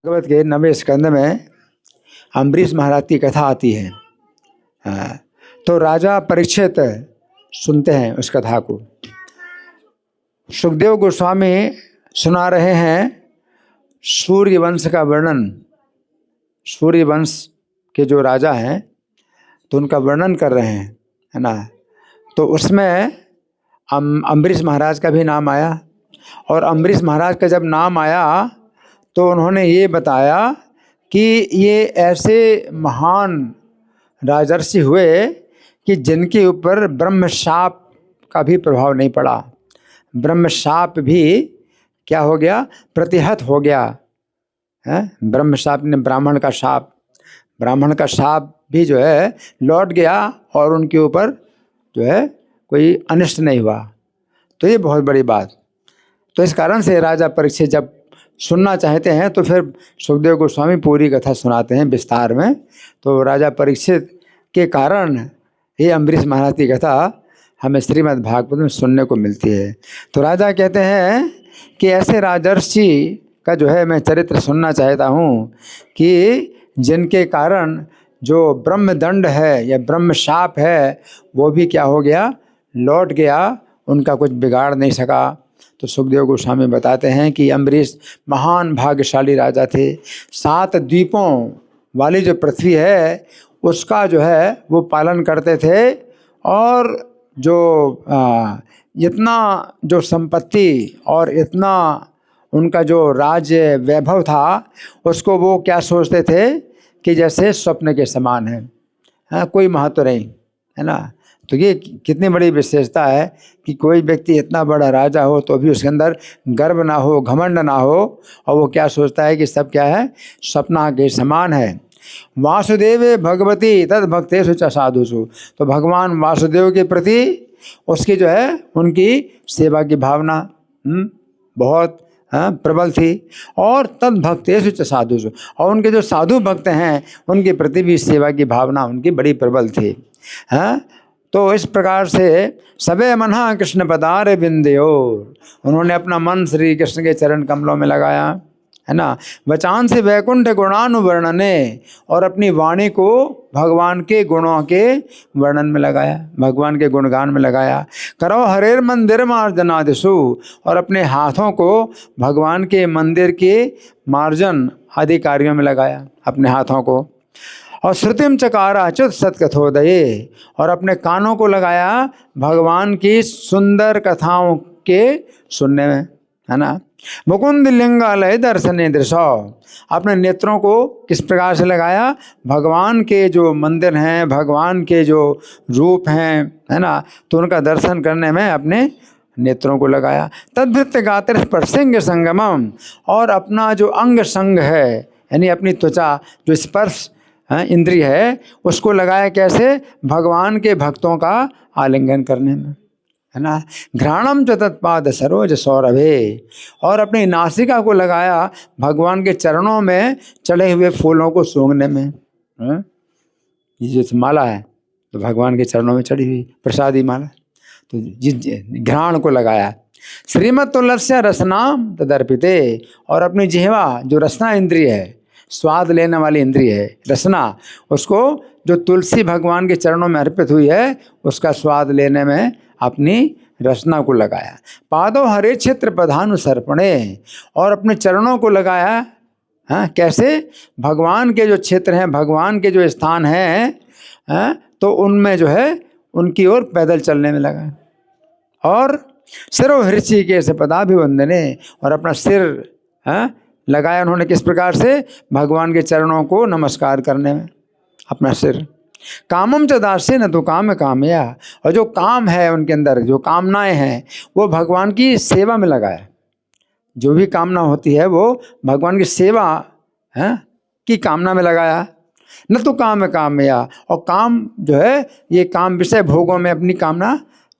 भागवत के 9वें स्कंद में अम्बरीश महाराज की कथा आती है। तो राजा परीक्षित सुनते हैं उस कथा को। सुखदेव गोस्वामी सुना रहे हैं सूर्य वंश का वर्णन। सूर्य वंश के जो राजा हैं तो उनका वर्णन कर रहे हैं, है ना। तो उसमें अम्बरीश महाराज का भी नाम आया, और अम्बरीश महाराज का जब नाम आया तो उन्होंने ये बताया कि ये ऐसे महान राजर्षि हुए कि जिनके ऊपर ब्रह्म शाप का भी प्रभाव नहीं पड़ा। ब्रह्म शाप भी क्या हो गया, प्रतिहत हो गया है। ब्रह्म शाप ने ब्राह्मण का शाप भी जो है लौट गया और उनके ऊपर जो है कोई अनिष्ट नहीं हुआ। तो ये बहुत बड़ी बात। तो इस कारण से राजा परीक्षित जब सुनना चाहते हैं तो फिर सुखदेव गोस्वामी पूरी कथा सुनाते हैं विस्तार में। तो राजा परीक्षित के कारण ये अम्बरीश महाराज की कथा हमें श्रीमद् भागवत में सुनने को मिलती है। तो राजा कहते हैं कि ऐसे राजर्षि का जो है मैं चरित्र सुनना चाहता हूँ कि जिनके कारण जो ब्रह्मदंड है या ब्रह्म शाप है वो भी क्या हो गया, लौट गया, उनका कुछ बिगाड़ नहीं सका। तो सुखदेव गोस्वामी बताते हैं कि अम्बरीश महान भाग्यशाली राजा थे। 7 द्वीपों वाली जो पृथ्वी है उसका जो है वो पालन करते थे, और जो इतना जो संपत्ति और इतना उनका जो राज्य वैभव था उसको वो क्या सोचते थे कि जैसे स्वप्न के समान है, कोई महत्व नहीं, है ना। तो ये कितनी बड़ी विशेषता है कि कोई व्यक्ति इतना बड़ा राजा हो तो भी उसके अंदर गर्व ना हो, घमंड ना हो, और वो क्या सोचता है कि सब क्या है, सपना के समान है। वासुदेव भगवती तद भक्तेषु च साधुषु। तो भगवान वासुदेव के प्रति उसकी जो है उनकी सेवा की भावना बहुत प्रबल थी, और तद भक्तेषु च साधुषु, और उनके जो साधु भक्त हैं उनके प्रति भी सेवा की भावना उनकी बड़ी प्रबल थी। तो इस प्रकार से सबे मना कृष्ण पदार बिंदयो, उन्होंने अपना मन श्री कृष्ण के चरण कमलों में लगाया, है ना। वचान से वैकुंठ गुणानुवर्णने, और अपनी वाणी को भगवान के गुणों के वर्णन में लगाया, भगवान के गुणगान में लगाया। करो हरेर मंदिर मार्जनादिषु, और अपने हाथों को भगवान के मंदिर के मार्जन आदि कार्यों में लगाया, अपने हाथों को। और श्रुतिम चकारा अच्युत सत्कथोदये, और अपने कानों को लगाया भगवान की सुंदर कथाओं के सुनने में, है ना। मुकुंद लिंगालय दर्शने दृशो, अपने नेत्रों को किस प्रकार से लगाया, भगवान के जो मंदिर हैं, भगवान के जो रूप हैं, है ना, तो उनका दर्शन करने में अपने नेत्रों को लगाया। तद्भृत्य गात्र स्पर्शिंग संगमम, और अपना जो अंग संग है यानी अपनी त्वचा जो स्पर्श इंद्रिय है उसको लगाया कैसे, भगवान के भक्तों का आलिंगन करने में, है ना। घ्राणम च तत्पाद सरोज सौरभे, और अपनी नासिका को लगाया भगवान के चरणों में चढ़े हुए फूलों को सूंघने में। ये जो माला है तो भगवान के चरणों में चढ़ी हुई प्रसादी माला, तो जिस घ्राण को लगाया। श्रीमद तुलस्य रसनाम तदर्पिते, और अपनी जिह्वा जो रसना इंद्रिय है, स्वाद लेने वाली इंद्रिय है रसना, उसको जो तुलसी भगवान के चरणों में अर्पित हुई है उसका स्वाद लेने में अपनी रसना को लगाया। पादो हरे क्षेत्र प्रधानुसर्पणे, और अपने चरणों को लगाया कैसे, भगवान के जो क्षेत्र हैं, भगवान के जो स्थान हैं, तो उनमें जो है उनकी ओर पैदल चलने में लगा। और सिरो हृषिकेश पदाभिवंदने, और अपना सिर लगाया उन्होंने किस प्रकार से, भगवान के चरणों को नमस्कार करने में अपना सिर। कामम च दास्य न तो काम कामया, और जो काम है उनके अंदर जो कामनाएं हैं वो भगवान की सेवा में लगाया। जो भी कामना होती है वो भगवान की सेवा की कामना में लगाया। न तो काम कामया, और काम जो है ये काम विषय भोगों में अपनी कामना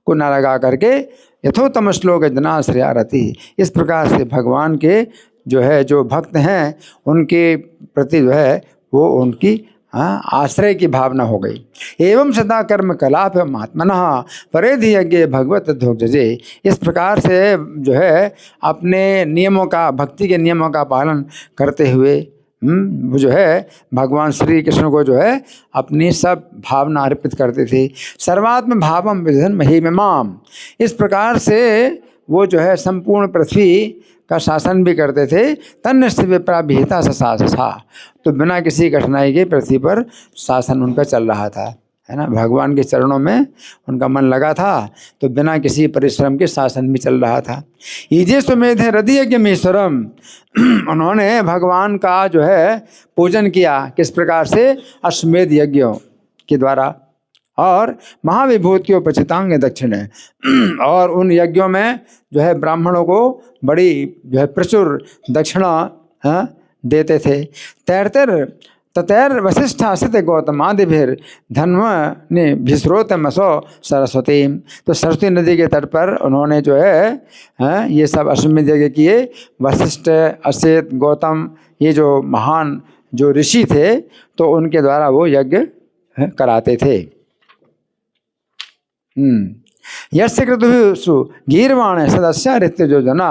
को न लगा करके यथोत्तम श्लोक जनाश्रयारति, इस प्रकार से भगवान के जो है जो भक्त हैं उनके प्रति जो है वो उनकी आश्रय की भावना हो गई। एवं सदा कर्म कलाप महात्मना परेधि यज्ञ भगवत ध्वजजे, इस प्रकार से जो है अपने नियमों का, भक्ति के नियमों का पालन करते हुए वो जो है भगवान श्री कृष्ण को जो है अपनी सब भावना अर्पित करते थे। सर्वात्म भावम विधन महिमाम, इस प्रकार से वो जो है संपूर्ण पृथ्वी का शासन भी करते थे। तन्निष्ठ विप्रा विहिता ससा, तो बिना किसी कठिनाई के पृथ्वी पर शासन उनका चल रहा था, है ना। भगवान के चरणों में उनका मन लगा था, तो बिना किसी परिश्रम के शासन भी चल रहा था। ईजे सुमेध हृदय के मीश्वरम, उन्होंने भगवान का जो है पूजन किया, किस प्रकार से, अश्वमेध यज्ञों के द्वारा, और महाविभूतियों पचितांग दक्षिण, और उन यज्ञों में जो है ब्राह्मणों को बड़ी जो है प्रचुर दक्षिणा देते थे। तैरतर ततैर वशिष्ठासित गौतमादिभिर धन्व ने भिस्रोतमसो सरस्वती, तो सरस्वती नदी के तट पर उन्होंने जो है ये सब अश्वमेध यज्ञ किए। वशिष्ठ, असित, गौतम, ये जो महान जो ऋषि थे, तो उनके द्वारा वो यज्ञ कराते थे। यस्य क्रतुषु गीर्वाण सदस्य रित्य जो जना,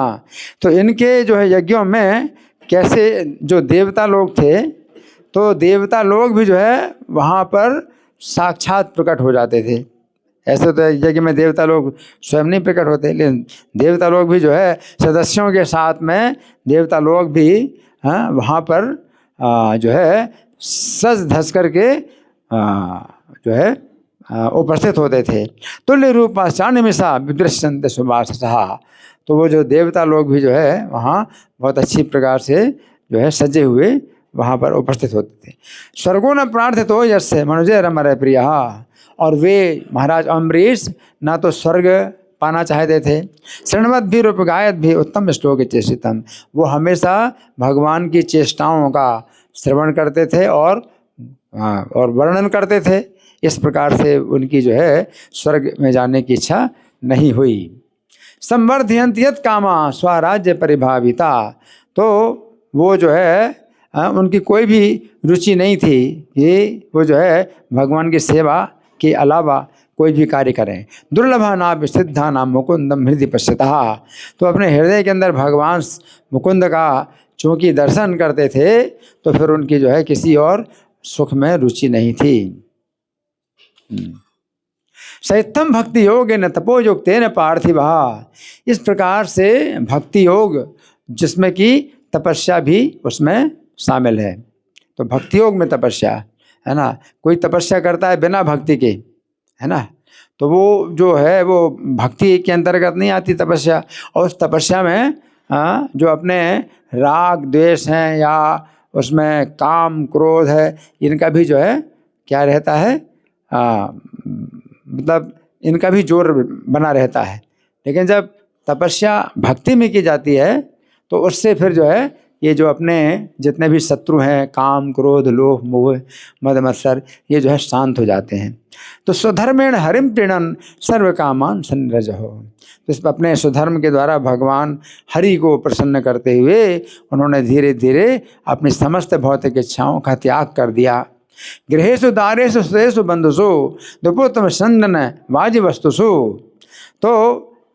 तो इनके जो है यज्ञों में कैसे जो देवता लोग थे, तो देवता लोग भी जो है वहाँ पर साक्षात प्रकट हो जाते थे। ऐसे तो यज्ञ में देवता लोग स्वयं नहीं प्रकट होते, लेकिन देवता लोग भी जो है सदस्यों के साथ में देवता लोग भी वहाँ पर जो है सज धस करके जो है उपस्थित होते थे। तुल्य रूपाचार्य मिशा विदृश्यन्ते सुभाषसः, तो वो जो देवता लोग भी जो है वहाँ बहुत अच्छी प्रकार से जो है सजे हुए वहाँ पर उपस्थित होते थे। स्वर्गो न प्रार्थितो यस्य मनुजय रमरे प्रिय, और वे महाराज अम्बरीश ना तो स्वर्ग पाना चाहते थे, शृण्वत भी रूपगायत भी उत्तम श्लोक चेष्टितम, वो हमेशा भगवान की चेष्टाओं का श्रवण करते थे और वर्णन करते थे। इस प्रकार से उनकी जो है स्वर्ग में जाने की इच्छा नहीं हुई। संवर्धयन्ति यत् कामा स्वराज्य परिभाविता, तो वो जो है उनकी कोई भी रुचि नहीं थी कि वो जो है भगवान की सेवा के अलावा कोई भी कार्य करें। दुर्लभा नाम सिद्धा नाम मुकुंदम हृदय पश्यता, तो अपने हृदय के अंदर भगवान मुकुंद का चूँकि दर्शन करते थे, तो फिर उनकी जो है किसी और सुख में रुचि नहीं थी। सहितम भक्ति योग न तपोयुक्त न पार्थिवा, इस प्रकार से भक्ति योग जिसमें कि तपस्या भी उसमें शामिल है। तो भक्ति योग में तपस्या है ना, कोई तपस्या करता है बिना भक्ति के, है ना, तो वो जो है वो भक्ति के अंतर्गत नहीं आती तपस्या। और उस तपस्या में जो अपने राग द्वेष हैं या उसमें काम क्रोध है, इनका भी जो है क्या रहता है, मतलब इनका भी जोर बना रहता है। लेकिन जब तपस्या भक्ति में की जाती है, तो उससे फिर जो है ये जो अपने जितने भी शत्रु हैं, काम क्रोध लोभ मोह मद मत्सर, ये जो है शांत हो जाते हैं। तो स्वधर्मेण हरिम प्रीणन सर्व कामान संरजहो, तो इस अपने स्वधर्म के द्वारा भगवान हरि को प्रसन्न करते हुए उन्होंने धीरे धीरे अपनी समस्त भौतिक इच्छाओं का त्याग कर दिया। गृहेषु दारेषु सुतेषु बंधुषु दुपोत्तम संदन वाजी वस्तुषु, तो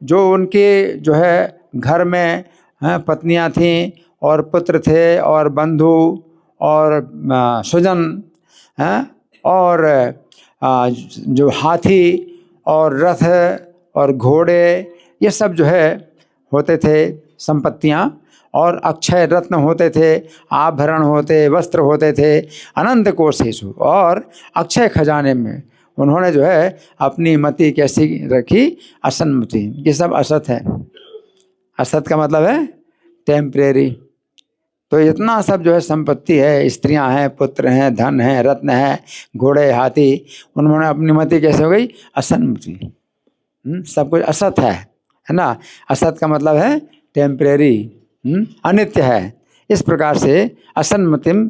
जो उनके जो है घर में पत्नियां थीं और पुत्र थे और बंधु और स्वजन और जो हाथी और रथ और घोड़े, ये सब जो है होते थे संपत्तियां, और अक्षय रत्न होते थे, आभरण होते, वस्त्र होते थे, अनंत कोशेषु, और अक्षय खजाने में उन्होंने जो है अपनी मति कैसी रखी, असन्मति। ये सब असत है। असत का मतलब है टेम्परेरी। तो इतना सब जो है संपत्ति है, स्त्रियां हैं, पुत्र हैं, धन है, रत्न है, घोड़े हाथी, उन्होंने अपनी मति कैसे हो गई, असन्मति। सब कुछ असत है ना। असत का मतलब है टेम्परेरी, अनित्य है। इस प्रकार से असन्मतिम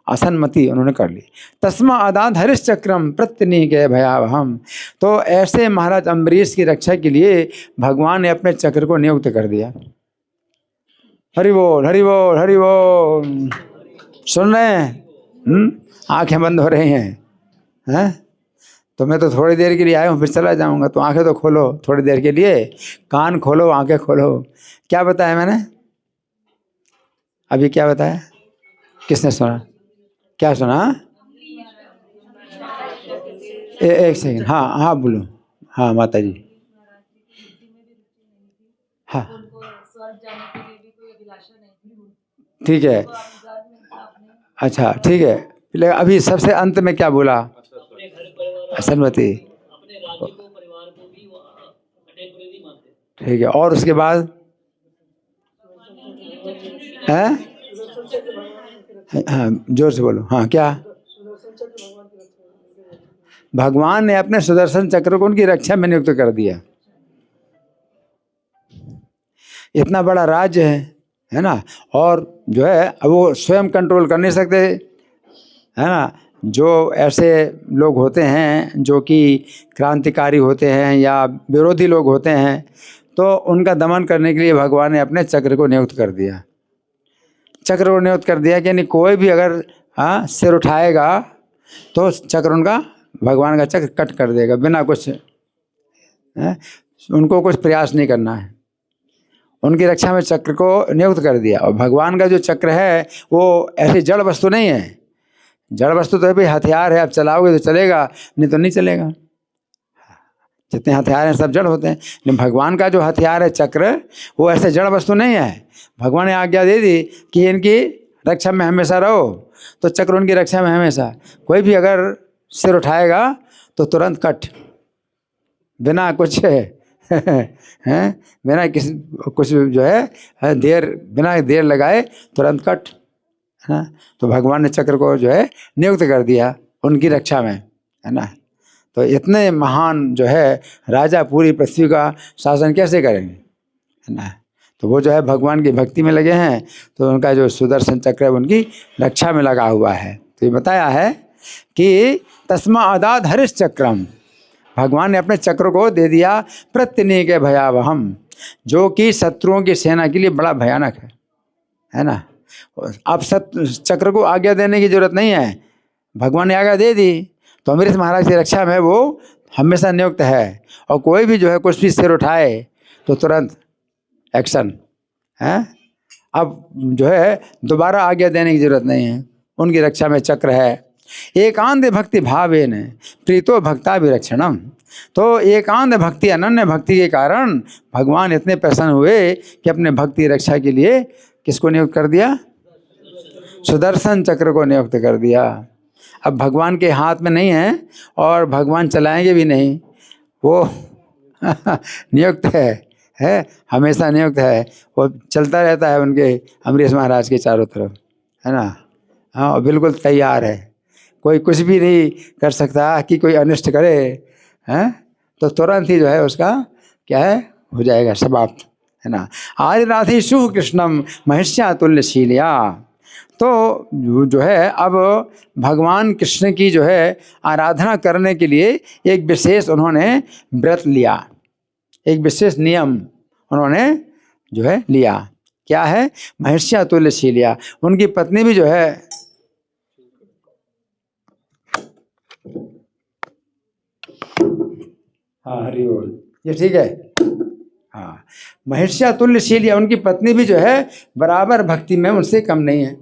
असन्मति उन्होंने कर ली। तस्मा अदाद हरिश्चक्रम प्रत्यनी के भयावहम, तो ऐसे महाराज अम्बरीश की रक्षा के लिए भगवान ने अपने चक्र को नियुक्त कर दिया। हरि बोल हरि बोल हरि बोल। सुन रहे हैं? आंखें बंद हो रही हैं? तो मैं तो थोड़ी देर के लिए आया हूँ, फिर चला जाऊँगा। तो आंखें तो खोलो थोड़ी देर के लिए, कान खोलो, आंखें खोलो। क्या बताया मैंने अभी, क्या बताया? किसने सुना? क्या सुना? एक सेकंड, हाँ हाँ बोलो। हाँ माता जी, हाँ ठीक है, अच्छा ठीक है। लेकिन अभी सबसे अंत में क्या बोला? असलमती, ठीक है। और उसके बाद है? हाँ जोर से बोलो, हाँ क्या? भगवान ने अपने सुदर्शन चक्र को उनकी रक्षा में नियुक्त कर दिया। इतना बड़ा राज्य है ना, और जो है अब वो स्वयं कंट्रोल कर नहीं सकते, है ना। जो ऐसे लोग होते हैं जो कि क्रांतिकारी होते हैं या विरोधी लोग होते हैं, तो उनका दमन करने के लिए भगवान ने अपने चक्र को नियुक्त कर दिया। चक्र को नियुक्त कर दिया कि यानी कोई भी अगर सिर उठाएगा तो चक्र उनका, भगवान का चक्र कट कर देगा बिना कुछ, उनको कुछ प्रयास नहीं करना है। उनकी रक्षा में चक्र को नियुक्त कर दिया। और भगवान का जो चक्र है वो ऐसी जड़ वस्तु नहीं है। जड़ वस्तु तो है भाई, हथियार है, आप चलाओगे तो चलेगा, नहीं तो नहीं चलेगा। जितने हथियार हैं सब जड़ होते हैं, लेकिन भगवान का जो हथियार है चक्र, वो ऐसे जड़ वस्तु नहीं है। भगवान ने आज्ञा दे दी कि इनकी रक्षा में हमेशा रहो, तो चक्र उनकी रक्षा में हमेशा। कोई भी अगर सिर उठाएगा तो तुरंत कट, बिना कुछ हैं, बिना किसी कुछ जो है देर, बिना देर लगाए तुरंत कट, है ना। तो भगवान ने चक्र को जो है नियुक्त कर दिया उनकी रक्षा में, है ना। तो इतने महान जो है राजा पूरी पृथ्वी का शासन कैसे करेंगे, है ना। तो वो जो है भगवान की भक्ति में लगे हैं, तो उनका जो सुदर्शन चक्र है उनकी रक्षा में लगा हुआ है। तो ये बताया है कि तस्मा अदाद हरिश चक्रम, भगवान ने अपने चक्र को दे दिया प्रत्यनीक भयावहम, जो कि शत्रुओं की सेना के लिए बड़ा भयानक है ना। अब चक्र को आज्ञा देने की जरूरत नहीं है, भगवान ने आज्ञा दे दी, तो अमरीश महाराज की रक्षा में वो हमेशा नियुक्त है। और कोई भी जो है कुछ भी सिर उठाए तो तुरंत एक्शन है। अब जो है दोबारा आज्ञा देने की जरूरत नहीं है, उनकी रक्षा में चक्र है। एकांत भक्ति भावेन प्रीतो भक्ता विरक्षणम, तो एकांत भक्ति, अनन्य भक्ति के कारण भगवान इतने प्रसन्न हुए कि अपने भक्ति रक्षा के लिए किसको नियुक्त कर दिया? सुदर्शन चक्र को नियुक्त कर दिया। अब भगवान के हाथ में नहीं है और भगवान चलाएंगे भी नहीं, वो नियुक्त है, हमेशा नियुक्त है। वो चलता रहता है उनके अमरीश महाराज के चारों तरफ, है ना। हाँ, बिल्कुल तैयार है, कोई कुछ भी नहीं कर सकता कि कोई अनिष्ट करे, हैं, तो तुरंत ही जो है उसका क्या है, हो जाएगा समाप्त, है ना। आदिराधि शुभ कृष्णम महिष्यातुल्यशीलिया, तो जो है अब भगवान कृष्ण की जो है आराधना करने के लिए एक विशेष उन्होंने व्रत लिया, एक विशेष नियम उन्होंने जो है लिया। क्या है? महिष्यातुल्यशीलिया, उनकी पत्नी भी जो है, हाँ हरि बोल, ये ठीक है। हाँ, महिष्यातुल्यशीलिया, उनकी पत्नी भी जो है बराबर भक्ति में उनसे कम नहीं है,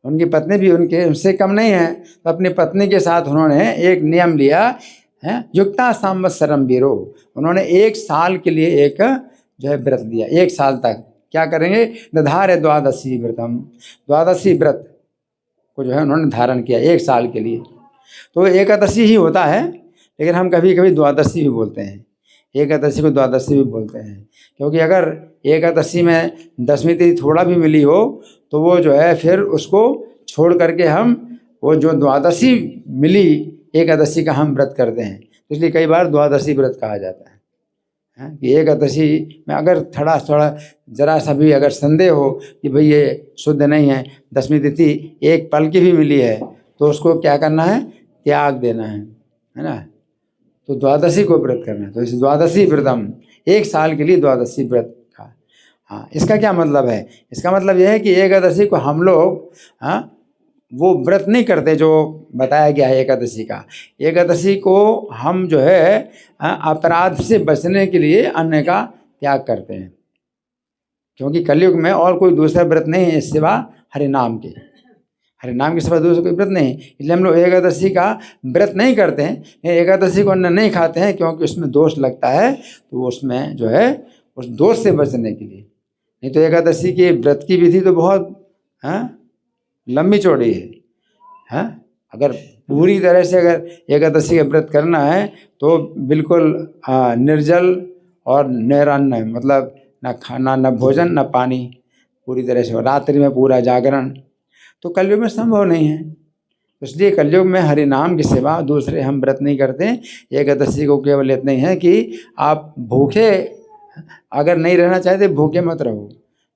उनकी पत्नी भी उनसे कम नहीं है। तो अपनी पत्नी के साथ उन्होंने एक नियम लिया है, युक्ता संवत्सरम वीरो, उन्होंने 1 साल के लिए एक जो है व्रत दिया। 1 साल तक क्या करेंगे? दधारे द्वादशी व्रतम, द्वादशी व्रत को जो है उन्होंने धारण किया 1 साल के लिए। तो एकादशी ही होता है, लेकिन हम कभी कभी द्वादशी भी बोलते हैं, एकादशी को द्वादशी भी बोलते हैं, क्योंकि अगर एकादशी में 10वीं तिथि थोड़ा भी मिली हो तो वो जो है फिर उसको छोड़ करके हम वो जो द्वादशी मिली एकादशी का हम व्रत करते हैं, इसलिए कई बार द्वादशी व्रत कहा जाता है कि एकादशी में अगर थोड़ा जरा सा भी अगर संदेह हो कि भाई ये शुद्ध नहीं है, 10वीं तिथि एक पल की भी मिली है, तो उसको क्या करना है? त्याग देना है ना। तो द्वादशी को व्रत करना है। तो इस द्वादशी व्रतम, 1 साल के लिए द्वादशी व्रत का। हाँ, इसका क्या मतलब है? इसका मतलब यह है कि एकादशी को हम लोग वो व्रत नहीं करते जो बताया गया है एकादशी का। एकादशी को हम जो है अपराध से बचने के लिए अन्न का त्याग करते हैं, क्योंकि कलयुग में और कोई दूसरा व्रत नहीं है सिवा हरि नाम के, हरे नाम के सिवा दूसरा कोई व्रत नहीं। इसलिए हम लोग एकादशी का व्रत नहीं करते हैं। एकादशी को अन्न नहीं खाते हैं क्योंकि उसमें दोष लगता है, तो उसमें जो है उस दोष से बचने के लिए। नहीं तो एकादशी के व्रत की विधि तो बहुत लंबी चौड़ी है। अगर पूरी तरह से अगर एकादशी का व्रत करना है तो बिल्कुल निर्जल और निरान्न, मतलब न खाना न भोजन न पानी, पूरी तरह से रात्रि में पूरा जागरण, तो कलयुग में संभव नहीं है। इसलिए कलयुग में हरि नाम की सेवा दूसरे हम व्रत नहीं करते। एकादशी को केवल इतना ही है कि आप भूखे अगर नहीं रहना चाहते भूखे मत रहो,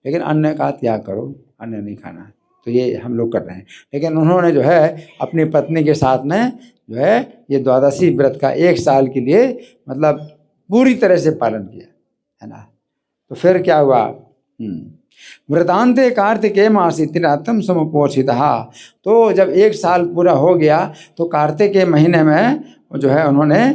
लेकिन अन्न का त्याग करो, अन्न नहीं खाना। तो ये हम लोग कर रहे हैं। लेकिन उन्होंने जो है अपनी पत्नी के साथ में जो है ये द्वादशी व्रत का 1 साल के लिए मतलब पूरी तरह से पालन किया, है ना। तो फिर क्या हुआ, व्रतांते कार्तिकेय मासी त्रिरात्रम समुपोषितः। तो जब 1 साल पूरा हो गया तो कार्तिक के महीने में जो है उन्होंने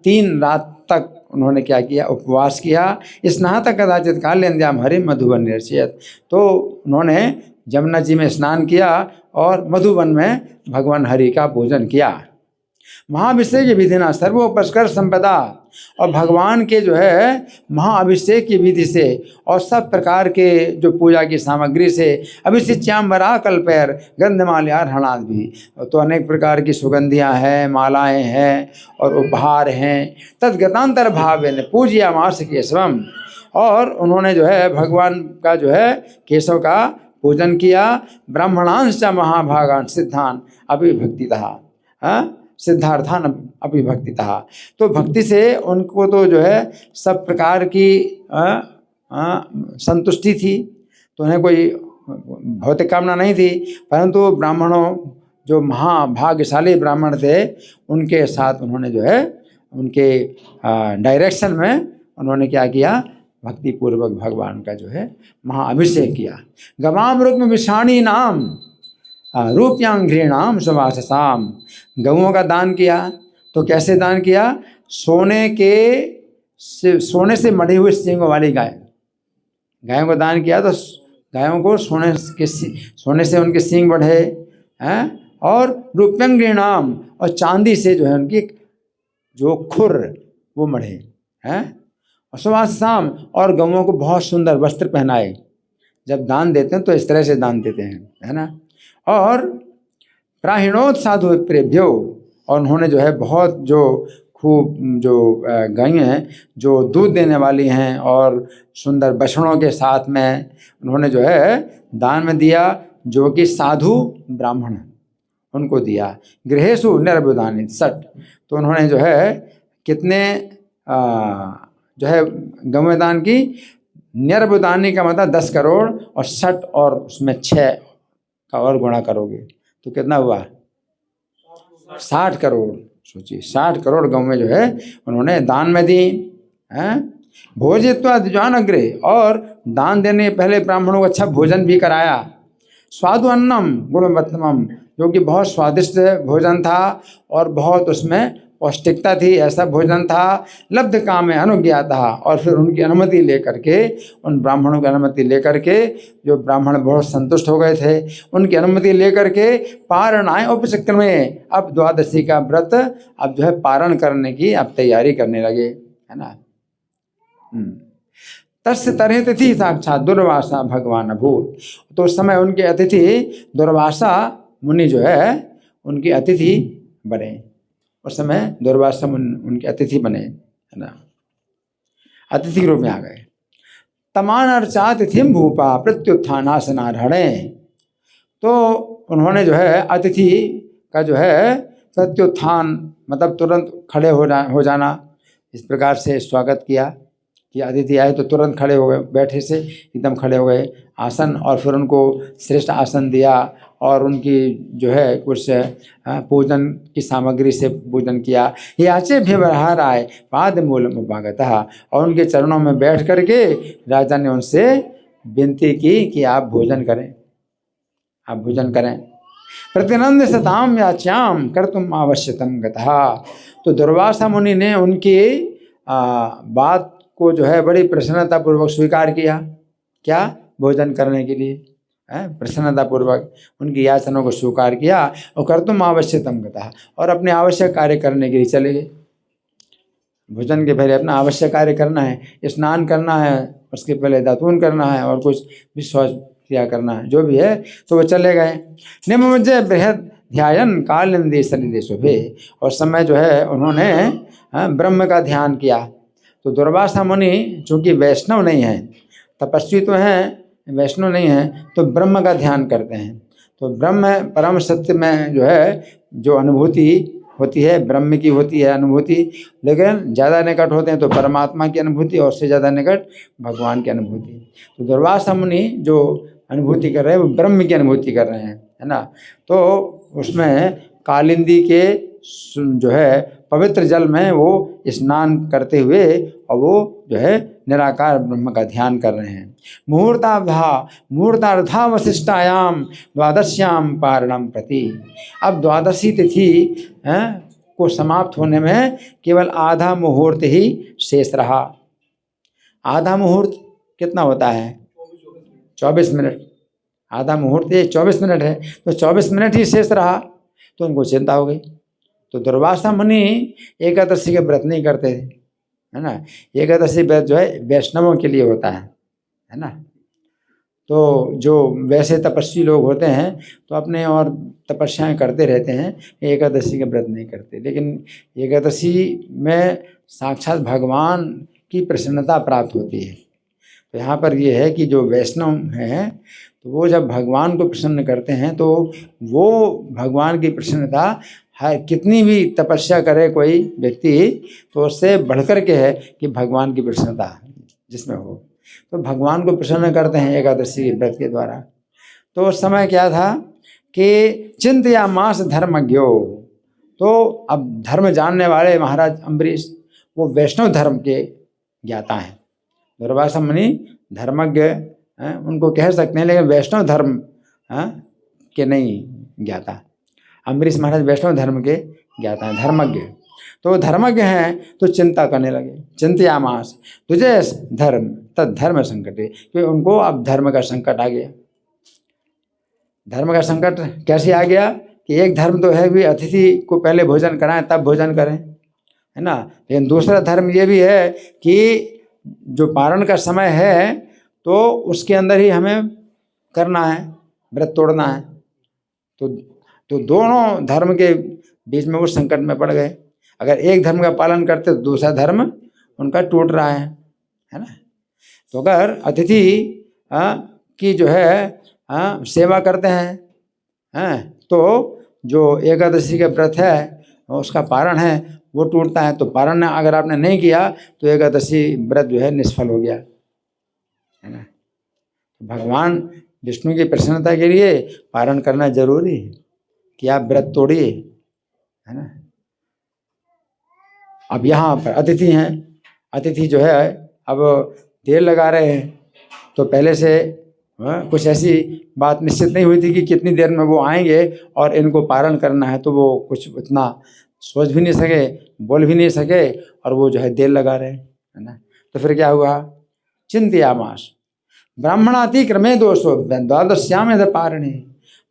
3 रात तक उन्होंने क्या किया, उपवास किया। स्नात कदाचित काल्यन्द्याम हरि मधुबन निरचयत। तो उन्होंने जमुना जी में स्नान किया और मधुबन में भगवान हरि का पूजन किया। महाअभिषेक की विधि ना सर्वोपस्कर संपदा, और भगवान के जो है महाअभिषेक की विधि से और सब प्रकार के जो पूजा की सामग्री से, अभिषिच्याम्बरा कल्पैर गंधमाल्यार हणाद भी, तो अनेक प्रकार की सुगंधियाँ हैं, मालाएं हैं और उपहार हैं। तद्गतांतर भावेन पूज्यामास केशवम, और उन्होंने जो है भगवान का जो है केशव का पूजन किया। ब्राह्मणांश महाभागान सिद्धान अभिभक्तितः, सिद्धार्थान अभिभक्तितः। तो भक्ति से उनको तो जो है सब प्रकार की संतुष्टि थी, तो उन्हें कोई भौतिक कामना नहीं थी। परंतु ब्राह्मणों जो महाभाग्यशाली ब्राह्मण थे उनके साथ उन्होंने जो है उनके डायरेक्शन में उन्होंने क्या किया, भक्ति पूर्वक भगवान का जो है महाअभिषेक किया। गवाम रुक्म विषाणी नाम रूप्यांघ्रीणाम सुवाससाम, गऊओं का दान किया। तो कैसे दान किया, सोने से मढ़ी हुई सींगों वाली गायों को दान किया। तो गायों को सोने से उनके सींग बढ़े हैं, और रूप्यांघ्रीणाम, और चांदी से जो है उनकी जो खुर वो मढ़े हैं, और सुवाससाम, और गऊओं को बहुत सुंदर वस्त्र पहनाए। जब दान देते हैं तो इस तरह से दान देते हैं, है ना। और प्राहिणोत साधु प्रेभ्यो, और उन्होंने जो है बहुत जो खूब जो गायें हैं जो दूध देने वाली हैं और सुंदर बछड़ों के साथ में उन्होंने जो है दान में दिया, जो कि साधु ब्राह्मण उनको दिया। गृहेशु निर्बुदानित सट, तो उन्होंने जो है कितने जो है गौएं दान की। निर्बुदानी का मतलब 10 करोड़, और 60 और उसमें 6 का और गुणा करोगे तो कितना हुआ, 60 करोड़। सोचिए 60 करोड़ गौएं जो है उन्होंने दान में दी हैं। भोजित्वा द्विजानग्रे, और दान देने पहले ब्राह्मणों को अच्छा भोजन भी कराया। स्वादु अन्नम गुणवत्तमम, जो कि बहुत स्वादिष्ट भोजन था और बहुत उसमें पौष्टिकता थी, ऐसा भोजन था। लब्ध काम में अनुज्ञा था, और फिर उनकी अनुमति लेकर के, उन ब्राह्मणों की अनुमति लेकर के, जो ब्राह्मण बहुत संतुष्ट हो गए थे, उनकी अनुमति लेकर के पारणाय उपचक्र में, अब द्वादशी का व्रत अब जो है पारण करने की अब तैयारी करने लगे, है ना। तस्य तरह तिथि साक्षात दुर्वासा भगवान अभूत। तो उस समय उनके अतिथि दुर्वासा मुनि जो है उनके अतिथि बने। उस समय दुर्वासा मुनि उनके अतिथि बने, है ना, अतिथि के रूप में आ गए। तमान अर्चा तिथिम भूपा प्रत्युत्थानासनारहणे, तो उन्होंने जो है अतिथि का जो है प्रत्युत्थान मतलब तुरंत खड़े हो जाना, इस प्रकार से स्वागत किया कि अतिथि आए तो तुरंत खड़े हो गए, बैठे से एकदम खड़े हो गए आसन, और फिर उनको श्रेष्ठ आसन दिया और उनकी जो है कुछ पूजन की सामग्री से पूजन किया। याचे व्यवहार आए पाद मूल उपागतः, और उनके चरणों में बैठ करके राजा ने उनसे विनती की कि आप भोजन करें, आप भोजन करें। प्रतिनंद सताम याच्याम कर तुम आवश्यतम गतः, तो दुर्वासा मुनि ने उनकी बात को जो है बड़ी प्रसन्नता पूर्वक स्वीकार किया, क्या, भोजन करने के लिए। प्रसन्नतापूर्वक उनकी याचनाओं को स्वीकार किया और कर्तुम आवश्यकतम गता, और अपने आवश्यक कार्य करने के लिए चले गए। भोजन के पहले अपना आवश्यक कार्य करना है, स्नान करना है, उसके पहले दातून करना है और कुछ भी शौच क्रिया करना है, जो भी है, तो वो चले गए। निमज्जय बृहद ध्यान कालिंदी सलिलेशुभे, और समय जो है उन्होंने ब्रह्म का ध्यान किया। तो दुर्वासा मुनि चूँकि वैष्णव नहीं है, तपस्वी तो हैं, वैष्णव नहीं है, तो ब्रह्म का ध्यान करते हैं। तो ब्रह्म परम सत्य में जो है जो अनुभूति होती है, ब्रह्म की होती है अनुभूति, लेकिन ज़्यादा निकट होते हैं तो परमात्मा की अनुभूति, और उससे ज़्यादा निकट भगवान की अनुभूति। तो दुर्वासा मुनि जो अनुभूति कर रहे हैं वो ब्रह्म की अनुभूति कर रहे हैं, है ना। तो उसमें कालिंदी के जो है पवित्र जल में वो स्नान करते हुए और वो जो है निराकार ब्रह्म का ध्यान कर रहे हैं। मुहूर्तार्धा वशिष्ठायाम द्वादश्याम पारणम प्रति। अब द्वादशी तिथि को समाप्त होने में केवल आधा मुहूर्त ही शेष रहा। आधा मुहूर्त कितना होता है? 24 मिनट। आधा मुहूर्त ये 24 मिनट है, तो 24 मिनट ही शेष रहा, तो उनको चिंता हो गई। तो दुर्वासा मुनि एकादशी के व्रत नहीं करते थे, है ना। एकादशी व्रत जो है वैष्णवों के लिए होता है ना। तो जो वैसे तपस्वी लोग होते हैं तो अपने और तपस्याएं करते रहते हैं, एकादशी के व्रत नहीं करते। लेकिन एकादशी में साक्षात भगवान की प्रसन्नता प्राप्त होती है। तो यहाँ पर ये है कि जो वैष्णव हैं तो वो जब भगवान को प्रसन्न करते हैं तो वो भगवान की प्रसन्नता है, कितनी भी तपस्या करे कोई व्यक्ति तो उससे बढ़कर के है कि भगवान की प्रसन्नता जिसमें हो, तो भगवान को प्रसन्न करते हैं एकादशी व्रत के द्वारा। तो उस समय क्या था कि चिंतया मास धर्मज्ञो, तो अब धर्म जानने वाले महाराज अम्बरीश वो वैष्णव धर्म के ज्ञाता हैं। दुर्वासा मुनि धर्मज्ञ उनको कह सकते हैं, लेकिन वैष्णव धर्म के नहीं ज्ञाता। अम्बरीश महाराज वैष्णव धर्म के ज्ञाता हैं, धर्मज्ञ। तो धर्मज्ञ हैं तो चिंता करने लगे। चिंतयामास तुझे धर्म तद धर्म संकट, क्योंकि उनको अब धर्म का संकट आ गया। धर्म का संकट कैसे आ गया कि एक धर्म तो है भी अतिथि को पहले भोजन कराएं तब भोजन करें, है ना। लेकिन दूसरा धर्म ये भी है कि जो पारण का समय है तो उसके अंदर ही हमें करना है, व्रत तोड़ना है। तो दोनों धर्म के बीच में वो संकट में पड़ गए। अगर एक धर्म का पालन करते तो दूसरा धर्म उनका टूट रहा है ना। तो अगर अतिथि की जो है सेवा करते हैं तो जो एकादशी का व्रत है उसका पारण है वो टूटता है। तो पारण अगर आपने नहीं किया तो एकादशी व्रत जो है निष्फल हो गया, है ना। भगवान विष्णु की प्रसन्नता के लिए पारण करना जरूरी है कि आप व्रत तोड़िए, है ना। अब यहाँ पर अतिथि हैं, अतिथि जो है अब देर लगा रहे हैं, तो पहले से कुछ ऐसी बात निश्चित नहीं हुई थी कि कितनी देर में वो आएंगे और इनको पारण करना है, तो वो कुछ उतना सोच भी नहीं सके, बोल भी नहीं सके, और वो जो है देर लगा रहे, है ना। तो फिर क्या हुआ? चिंतयामास ब्राह्मणातिक्रमे दोषो द्वादश्याम यद पारणे।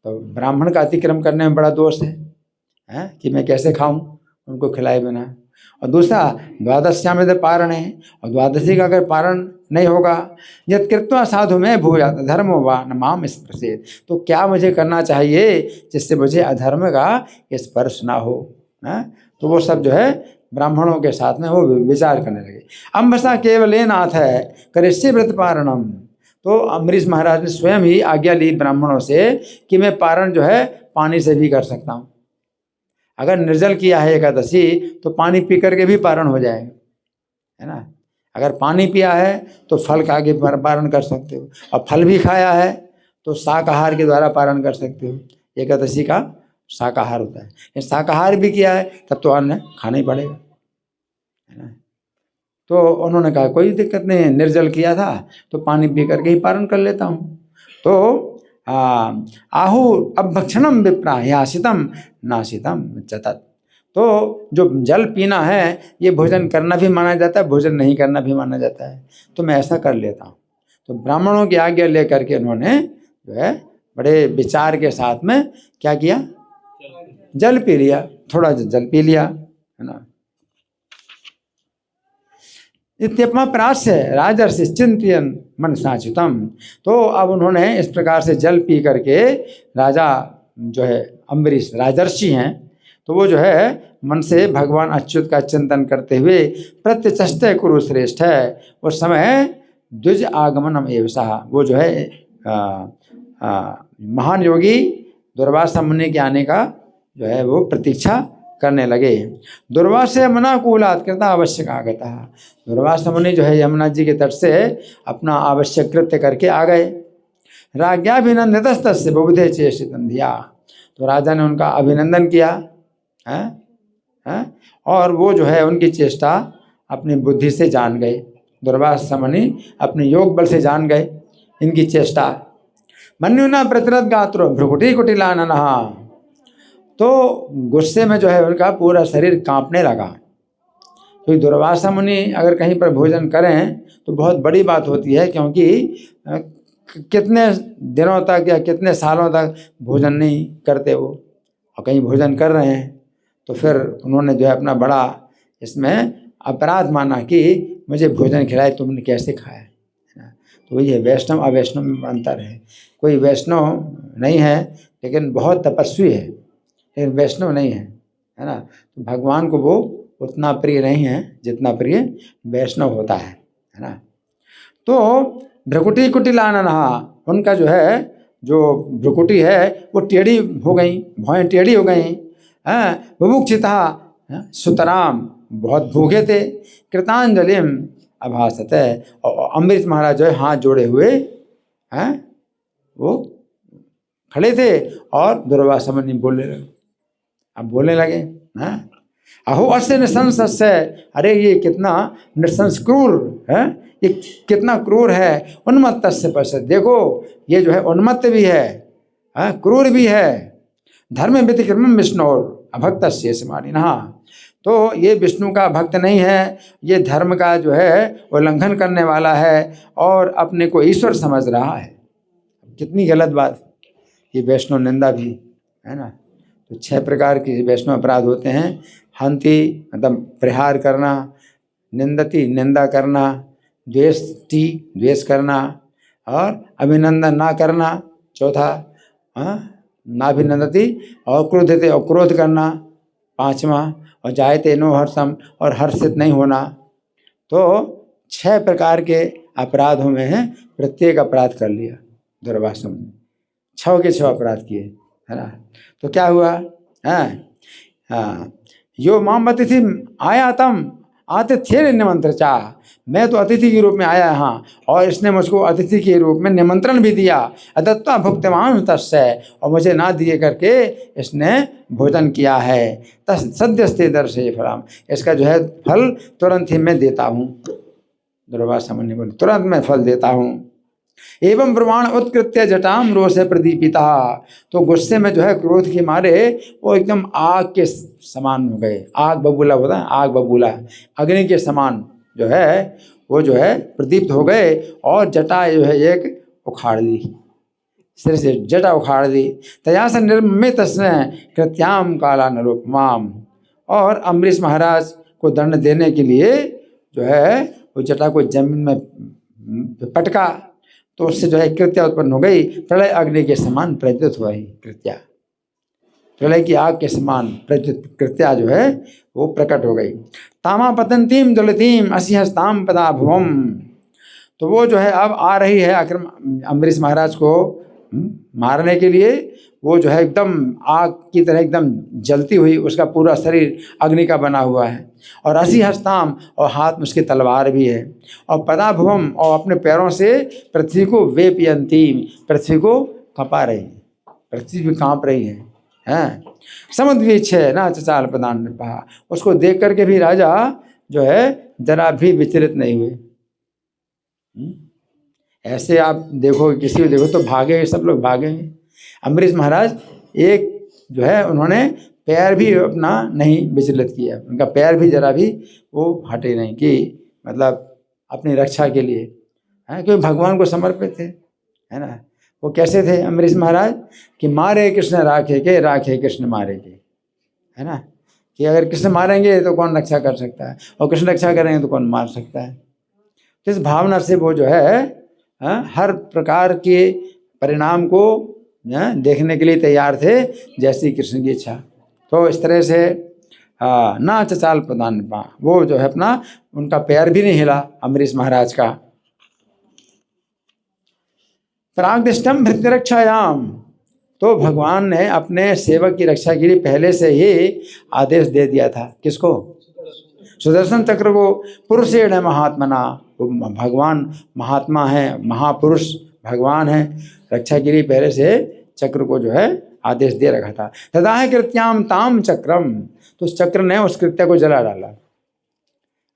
तो ब्राह्मण का अतिक्रम करने में बड़ा दोष है कि मैं कैसे खाऊं उनको खिलाए बिना। और दूसरा द्वादश्याम यद पारणे, और द्वादशी का अगर पारण नहीं होगा, यद कृत्वा साधु में भूयात् धर्मो वा न माम स्पर्शेत्, तो क्या मुझे करना चाहिए जिससे मुझे अधर्म का स्पर्श ना हो, है? तो वो सब जो है ब्राह्मणों के साथ में वो विचार करने लगे। अम्बसा केवले नाथ है करिष्ये व्रत पारणम। तो अम्बरीश महाराज ने स्वयं ही आज्ञा ली ब्राह्मणों से कि मैं पारण जो है पानी से भी कर सकता हूँ। अगर निर्जल किया है एकादशी तो पानी पी करके भी पारण हो जाएगा, है ना। अगर पानी पिया है तो फल खा के पारण कर सकते हो, और फल भी खाया है तो शाकाहार के द्वारा पारण कर सकते हो। एकादशी का शाकाहार होता है, शाकाहार भी किया है तब तो अन्न खाना ही पड़ेगा, है ना। तो उन्होंने कहा कोई दिक्कत नहीं है, निर्जल किया था तो पानी पी करके ही पारण कर लेता हूँ। तो आहु अभक्षणम विप्रा यासितम नासितम चतत। तो जो जल पीना है ये भोजन करना भी माना जाता है, भोजन नहीं करना भी माना जाता है, तो मैं ऐसा कर लेता हूँ। तो ब्राह्मणों की आज्ञा लेकर के उन्होंने जो है बड़े विचार के साथ में क्या किया, जल पी लिया, थोड़ा जल पी लिया, है ना। इत्यपमा प्रास्य राजर्षि चिंतयन् मनसाच्युतम। तो अब उन्होंने इस प्रकार से जल पी करके, राजा जो है अम्बरीश राजर्षि हैं, तो वो जो है मन से भगवान अच्युत का चिंतन करते हुए प्रत्यचष्टय कुरु श्रेष्ठ है, उस समय द्विज आगमनम एवसा, वो जो है महान योगी दुर्वासा मुनि के आने का जो है वो प्रतीक्षा करने लगे। दुर्वासा मनाकूलात् कृता आवश्यक आगता, दुर्वासा मुनि जो है यमुना जी के तट से अपना आवश्यक कृत्य करके आ गए। राज्ञाभिनंदितस्तस्य बुबुधे चेष्टितं धिया, तो राजा ने उनका अभिनंदन किया है, और वो जो है उनकी चेष्टा अपनी बुद्धि से जान गए। दुर्वासा मुनि अपने योग बल से जान गए इनकी चेष्टा। मन्युना प्रतिरथ गात्रो भ्रुकुटी कुटिलाननः, तो गुस्से में जो है उनका पूरा शरीर कांपने लगा। तो दुर्वासा मुनि अगर कहीं पर भोजन करें तो बहुत बड़ी बात होती है, क्योंकि कितने दिनों तक या कितने सालों तक भोजन नहीं करते वो, और कहीं भोजन कर रहे हैं, तो फिर उन्होंने जो है अपना बड़ा इसमें अपराध माना कि मुझे भोजन खिलाए, तुमने कैसे खाया। तो ये वैष्णव अवैष्णव में अंतर है। कोई वैष्णव नहीं है लेकिन बहुत तपस्वी है, लेकिन वैष्णव नहीं है ना। तो भगवान को वो उतना प्रिय नहीं है जितना प्रिय वैष्णव होता है ना। तो भ्रुकुटी कुटिलाननः, उनका जो है जो भ्रुकुटी है वो टेढ़ी हो गई, भौएं टेढ़ी हो गई हैं। बुभुक्षिता सुतराम, बहुत भूखे थे। कृतांजलिम अभासत, और अम्बरीश महाराज जो है हाथ जोड़े हुए हैं वो खड़े थे, और दुर्वासा मुनि बोलने लगे। अब बोलने लगे हैं, अहो अस्य नृशंसस्य, अरे ये कितना नृशंस क्रूर है, ये कितना क्रूर है। उन्मत्तस्य पश्यत, देखो ये जो है उन्मत्त भी है, क्रूर भी है। धर्म व्यतिक्रमं विष्णोर अभक्तस्य समानिनः, तो ये विष्णु का भक्त नहीं है, ये धर्म का जो है उल्लंघन करने वाला है और अपने को ईश्वर समझ रहा है। कितनी गलत बात, ये वैष्णव निंदा भी है ना। तो 6 प्रकार के वैष्णव अपराध होते हैं। हंति मतलब प्रहार करना, निंदति निंदा करना, द्वेष्टि द्वेष करना, और अभिनंदन ना करना, चौथा नाभिनंदति, और क्रोधते और क्रोध करना, 5वां, और जायते नो हर्षम, और हर्षित नहीं होना। तो 6 प्रकार के अपराधों में है, प्रत्येक अपराध कर लिया दुर्वासा ने, 6 के 6 अपराध किए, है ना। तो क्या हुआ, यो माम अतिथि आयातम आतिथ्य निमंत्रण चाह, मैं तो अतिथि के रूप में आया यहाँ, और इसने मुझको अतिथि के रूप में निमंत्रण भी दिया। अदत्ता भुक्तवान तस्य, और मुझे ना दिए करके इसने भोजन किया है। तस् सद्यस्ते दर्शे फलम, इसका जो है फल तुरंत ही मैं देता हूँ। दुर्वासा मुनि बोले तुरंत मैं फल देता हूँ। एवं ब्रह्मांड उत्कृत्य जटाम रोष प्रदीपिता, तो गुस्से में जो है क्रोध के मारे वो एकदम आग के समान हो गए। आग बबूला होता है, आग बबूला अग्नि के समान जो है वो जो है प्रदीप्त हो गए, और जटा जो है एक उखाड़ दी, सिर से जटा उखाड़ दी। तया से निर्मित कृत्याम काला नरोपमाम, और अम्बरीश महाराज को दंड देने के लिए जो है वो जटा को जमीन में पटका, तो उससे जो है कृत्या उत्पन्न हो गई। प्रलय अग्नि के समान प्रज्वलित हुआ ही कृत्या, प्रलय की आग के समान प्रज्वलित कृत्या जो है वो प्रकट हो गई। तामा पतंतीम ज्वलतीम असिहस्ताम पदा भुवम, तो वो जो है अब आ रही है आक्रमण अम्बरीश महाराज को मारने के लिए। वो जो है एकदम आग की तरह एकदम जलती हुई, उसका पूरा शरीर अग्नि का बना हुआ है, और 80 हस्ताम, और हाथ में उसकी तलवार भी है, और पदाभुवम, और अपने पैरों से पृथ्वी को वेपयंतीम, पृथ्वी को कपा रही है, पृथ्वी भी कांप रही है। समुद्वीक्ष ना चचाल प्रदान नृपः, उसको देख करके भी राजा जो है जरा भी विचलित नहीं हुए। ऐसे आप देखो, किसी को देखो तो भागेंगे, सब लोग भागेंगे। अम्बरीश महाराज एक जो है उन्होंने पैर भी अपना नहीं विचलित किया, उनका पैर भी जरा भी वो हटे नहीं, कि मतलब अपनी रक्षा के लिए है, क्योंकि भगवान को समर्पित थे, है ना। वो कैसे थे अम्बरीश महाराज कि मारे कृष्ण राखे के, राखे कृष्ण मारे के, है ना, कि अगर कृष्ण मारेंगे तो कौन रक्षा कर सकता है, और कृष्ण रक्षा करेंगे तो कौन मार सकता है। तो इस भावना से वो जो है हर प्रकार के परिणाम को देखने के लिए तैयार थे, जैसी कृष्ण की इच्छा। तो इस तरह से ना चचाल प्रदान पा, वो जो है अपना उनका पैर भी नहीं हिला अम्बरीश महाराज का। प्रागदिष्टम भृत्य रक्षायाम, तो भगवान ने अपने सेवक की रक्षा के लिए पहले से ही आदेश दे दिया था। किसको? सुदर्शन चक्र को। पुरुषेण महात्मना, वो भगवान महात्मा है, महापुरुष भगवान है, रक्षा के लिए पहले से चक्र को जो है आदेश दे रखा था। तदा है कृत्याम ताम चक्रम, तो उस चक्र ने उस कृत्या को जला डाला।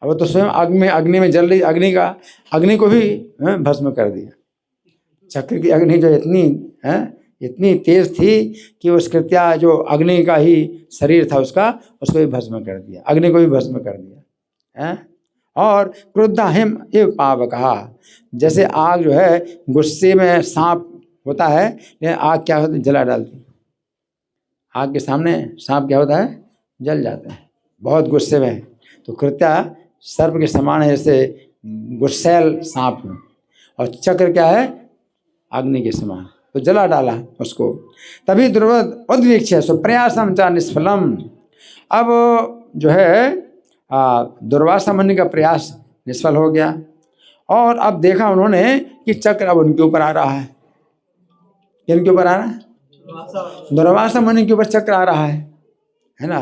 अब तो स्वयं अग्नि में जल रही अग्नि को भी भस्म कर दिया। चक्र की अग्नि जो इतनी तेज थी कि उस कृत्या जो अग्नि का ही शरीर था उसको भी भस्म कर दिया, अग्नि को भी भस्म कर दिया है। और क्रुद्धा हिम एव पावकहा, जैसे आग जो है गुस्से में सांप होता है, लेकिन आग क्या होती है? जला डालती। आग के सामने सांप क्या होता है? जल जाता है, बहुत गुस्से में। तो कृत्या सर्प के समान है, जैसे गुस्सैल सांप, और चक्र क्या है? अग्नि के समान, तो जला डाला उसको। तभी दुर्वद उद्वीक्ष्य सो प्रयासम च निष्फलम, अब जो है दुर्वासा मुनि का प्रयास निष्फल हो गया, और अब देखा उन्होंने कि चक्र अब उनके ऊपर आ रहा है। किनके ऊपर आ रहा है? दुर्वासा मुनि के ऊपर चक्र आ रहा है ना।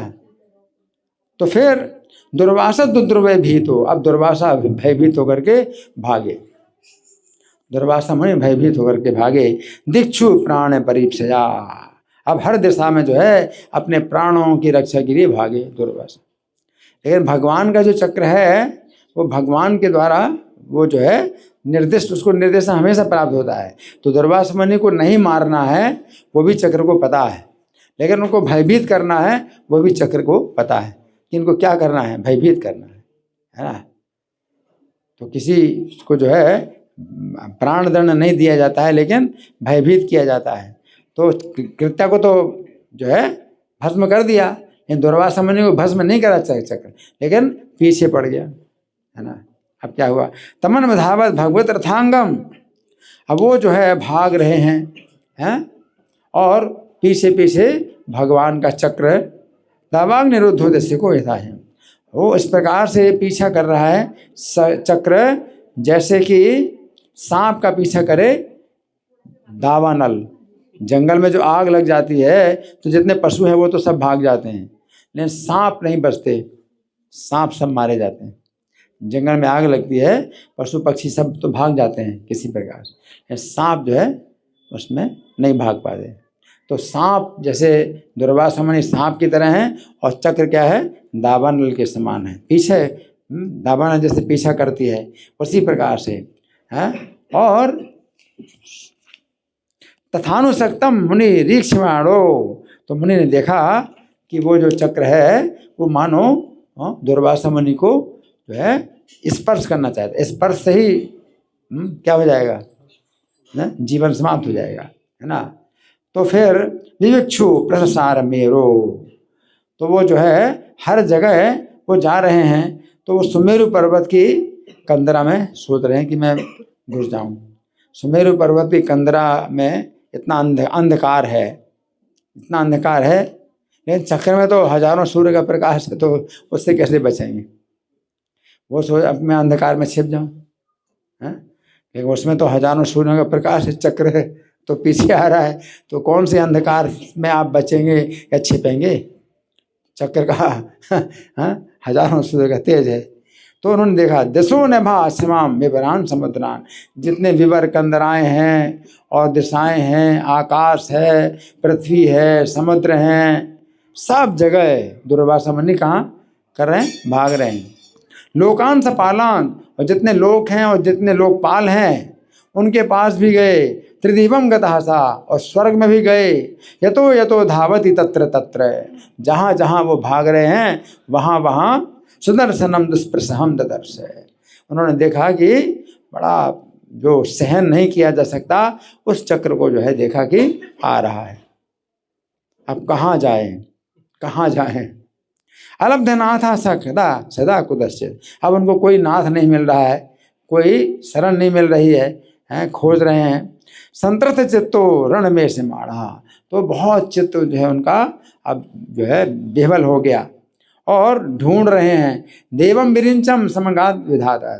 तो फिर दुर्वासा दुर्भय भीत हो, अब दुर्वासा भयभीत होकर के भागे, दुर्वासा मुनि भयभीत होकर के भागे। दिक्षु प्राण परीक्षया, अब हर दिशा में जो है अपने प्राणों की रक्षा के लिए भागे दुर्वासा। लेकिन भगवान का जो चक्र है वो भगवान के द्वारा वो जो है निर्दिष्ट, उसको निर्देशन हमेशा प्राप्त होता है। तो दुर्वासा मुनि को नहीं मारना है वो भी चक्र को पता है, लेकिन उनको भयभीत करना है वो भी चक्र को पता है कि इनको क्या करना है, भयभीत करना है ना। तो किसी को जो है प्राण दंड नहीं दिया जाता है, लेकिन भयभीत किया जाता है। तो कृत्या को तो जो है भस्म कर दिया, लेकिन दुर्वासा मुनि को भस्म नहीं करा चक्र, लेकिन पीछे पड़ गया, है ना। अब क्या हुआ? तमन धावत भगवत रथांगम, अब वो जो है भाग रहे हैं और पीछे पीछे भगवान का चक्र दावाग निरुद्धो दस्य को यथा है, वो इस प्रकार से पीछा कर रहा है चक्र जैसे कि सांप का पीछा करे दावानल। जंगल में जो आग लग जाती है तो जितने पशु हैं वो तो सब भाग जाते हैं, लेकिन सांप नहीं बचते, सांप सब मारे जाते हैं। जंगल में आग लगती है, पशु पक्षी सब तो भाग जाते हैं किसी प्रकार से, सांप जो है उसमें नहीं भाग पाते। तो सांप जैसे दुर्वासा मुनि सांप की तरह हैं, और चक्र क्या है? दावानल के समान है, पीछे दावानल जैसे पीछा करती है उसी प्रकार से है। और तथानुसक्तम मुनि रीक्षमाणो, तो मुनि ने देखा कि वो जो चक्र है वो मानो दुर्वासा मुनि को जो है स्पर्श करना चाहता है, स्पर्श से ही क्या हो जाएगा ना, जीवन समाप्त हो जाएगा, है ना। तो फिर विविक्षु प्रसार मेरो, तो वो जो है हर जगह वो जा रहे हैं, तो वो सुमेरु पर्वत की कंदरा में सोच रहे हैं कि मैं घुस जाऊं। सुमेरु पर्वत की कंदरा में इतना अंधकार है, इतना अंधकार है, लेकिन चक्र में तो हजारों सूर्य का प्रकाश है, तो उससे कैसे बचेंगे। वो सोच अब मैं अंधकार में छिप जाऊं, लेकिन उसमें तो हजारों सूर्यों का प्रकाश है, चक्र तो पीछे आ रहा है, तो कौन से अंधकार में आप बचेंगे या छिपेंगे। चक्र का हजारों सूर्य का तेज है। तो उन्होंने देखा दसों नभा समाम विवरान समुद्रान, जितने विवर कंदराएं हैं और दिशाएं हैं, आकाश है, पृथ्वी है, समुद्र हैं, सब जगह दुर्वासा मुनि कहाँ कर रहे हैं? भाग रहे हैं। लोकान सपालान, और जितने लोक हैं और जितने लोकपाल हैं उनके पास भी गए। त्रिदिवम गतहसा, और स्वर्ग में भी गए। यतो यतो धावति तत्र तत्र, जहाँ जहाँ वो भाग रहे हैं वहाँ वहाँ सुदर्शनम दुष्प्रसहम ददर्श, उन्होंने देखा कि बड़ा जो सहन नहीं किया जा सकता उस चक्र को जो है देखा कि आ रहा है। अब कहाँ जाए, कहाँ जाए। अलब्ध नाथा सदा सदा कुदश्चित। अब उनको कोई नाथ नहीं मिल रहा है, कोई शरण नहीं मिल रही है, खोज रहे हैं। संतृत चित्तो रण में से माढ़ा। तो बहुत चित्त जो है उनका अब जो है बेहल हो गया और ढूंढ रहे हैं। देवम विरिंचम समगात विधाता।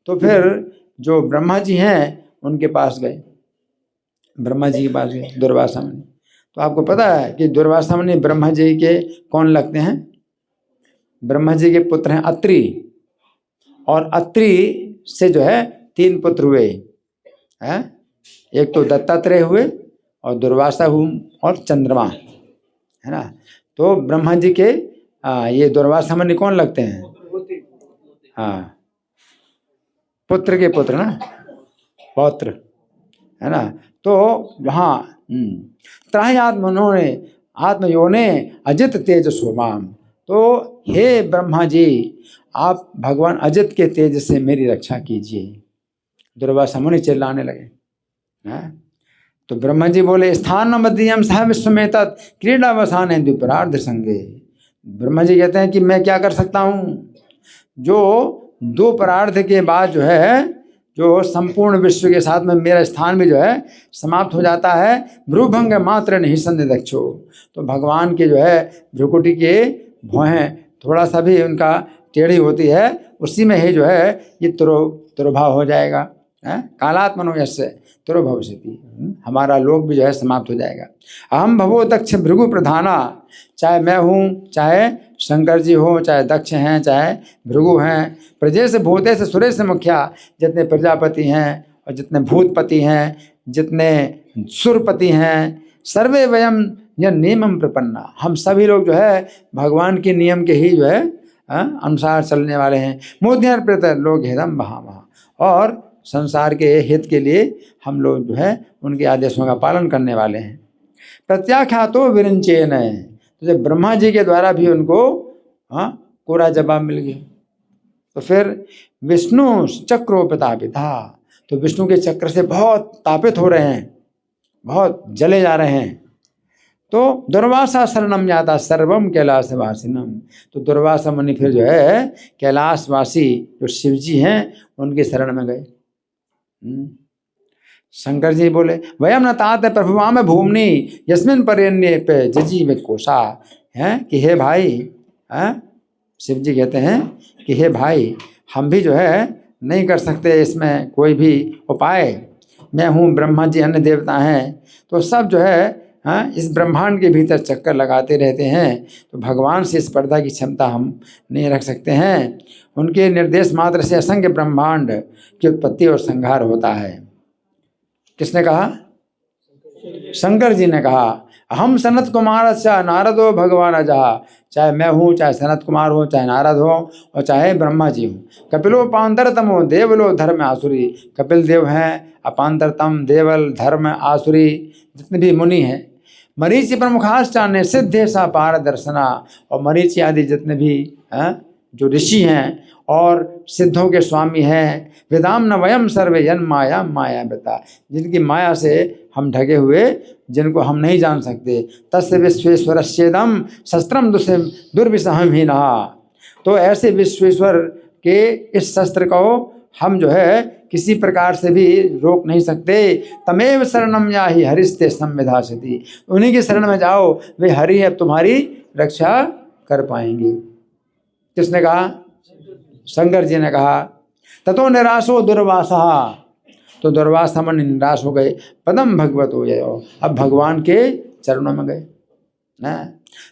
तो फिर जो ब्रह्मा जी हैं उनके पास गए, ब्रह्मा जी के पास गए दुर्वासा मुनि। तो आपको पता है कि दुर्वासा मुनि ब्रह्मा जी के कौन लगते हैं? ब्रह्मा जी के पुत्र हैं अत्रि, और अत्रि से जो है 3 पुत्र हुए हैं। एक तो दत्तात्रेय हुए और दुर्वासा हुए और चंद्रमा, है ना। तो ब्रह्मा जी के ये दुर्वासा मुनि कौन लगते हैं? हाँ, पुत्र के पुत्र ना, पौत्र, है ना। तो वहाँ त्राहि आत्मनो ने आत्मयोने अजित तेज सोमाम। तो हे ब्रह्मा जी, आप भगवान अजित के तेज से मेरी रक्षा कीजिए। दुर्वासा मुनि चिल्लाने लगे। तो ब्रह्मा जी बोले स्थान न मध्यम सह विश्वमेत क्रीडावसान है द्विपरार्ध संगे। ब्रह्मा जी कहते हैं कि मैं क्या कर सकता हूँ, जो 2 परार्ध के बाद जो है जो संपूर्ण विश्व के साथ में मेरा स्थान भी जो है समाप्त हो जाता है। भ्रूभंग मात्र नहीं संदिदक्षो। तो भगवान के जो है भ्रुकुटी के भौहें थोड़ा सा भी उनका टेढ़ी होती है, उसी में ही जो है ये तुरोभाव हो जाएगा। कालात्मनो यस्य तुरो भविष्यति, हमारा लोक भी जो है समाप्त हो जाएगा। अहम भवो दक्ष भृगु प्रधाना। चाहे मैं हूँ, चाहे शंकर जी हो, चाहे दक्ष हैं, चाहे भृगु हैं, प्रजेश भूतेश सुरेश मुखिया, जितने प्रजापति हैं और जितने भूतपति हैं, जितने सुरपति हैं, सर्वे वयम यह नियमम प्रपन्ना। हम सभी लोग जो है भगवान के नियम के ही जो है अनुसार चलने वाले हैं। मोदियार प्रत लोग हेदम बहा, और संसार के हित के लिए हम लोग जो है उनके आदेशों का पालन करने वाले हैं। प्रत्याख्यातो विरंचेन। तो जब ब्रह्मा जी के द्वारा भी उनको पूरा जवाब मिल गया, तो फिर विष्णु चक्रोपतापिता। तो विष्णु के चक्र से बहुत तापित हो रहे हैं, बहुत जले जा रहे हैं। तो दुर्वासा शरणम जाता सर्वम कैलाशवासिनम। तो दुर्वासा मुनि फिर जो है कैलाशवासी जो शिव जी हैं उनके शरण में गए। शंकर जी बोले वयम न तात प्रभुवाम भूमनि यस्मिन पर्यन्ये पे जजी में कोशा। है कि हे भाई, शिव जी कहते हैं कि हे भाई, हम भी जो है नहीं कर सकते इसमें कोई भी उपाय। मैं हूँ, ब्रह्मा जी अन्य देवता हैं, तो सब जो है इस ब्रह्मांड के भीतर चक्कर लगाते रहते हैं। तो भगवान से स्पर्धा की क्षमता हम नहीं रख सकते हैं। उनके निर्देश मात्र से असंख्य ब्रह्मांड की उत्पत्ति और संहार होता है। किसने कहा? शंकर जी ने कहा अहम सनत कुमार नारदो भगवान अजहा। चाहे मैं हूँ, चाहे सनत कुमार हो, चाहे नारद हो, और चाहे ब्रह्मा जी हो। कपिलो पांतरतमो देवलो धर्म आसुरी। कपिल देव हैं, अपांतरतम, देवल, धर्म, आसुरी, जितने भी मुनि हैं। मरीचि प्रमुखाश्चान्य सिद्धे सा पार दर्शना। और मरीचि आदि जितने भी जो ऋषि हैं और सिद्धों के स्वामी हैं। वेदाम न वयम सर्वे जन माया माया बता। जिनकी माया से हम ढके हुए, जिनको हम नहीं जान सकते। तस्य विश्वेश्वरस्येदम शस्त्रम दुर्विसहम ही नहा। तो ऐसे विश्वेश्वर के इस शस्त्र को हम जो है किसी प्रकार से भी रोक नहीं सकते। तमेव शरणम या ही हरिस्ते संविधासति। उन्हीं की शरण में जाओ, वे हरि है, तुम्हारी रक्षा कर पाएंगे। किसने कहा? शंकर जी ने कहा। ततो निराशो दुर्वासा। तो दुर्वासा मुनि निराश हो गए। पदम भगवत हो जाओ, अब भगवान के चरणों में गए।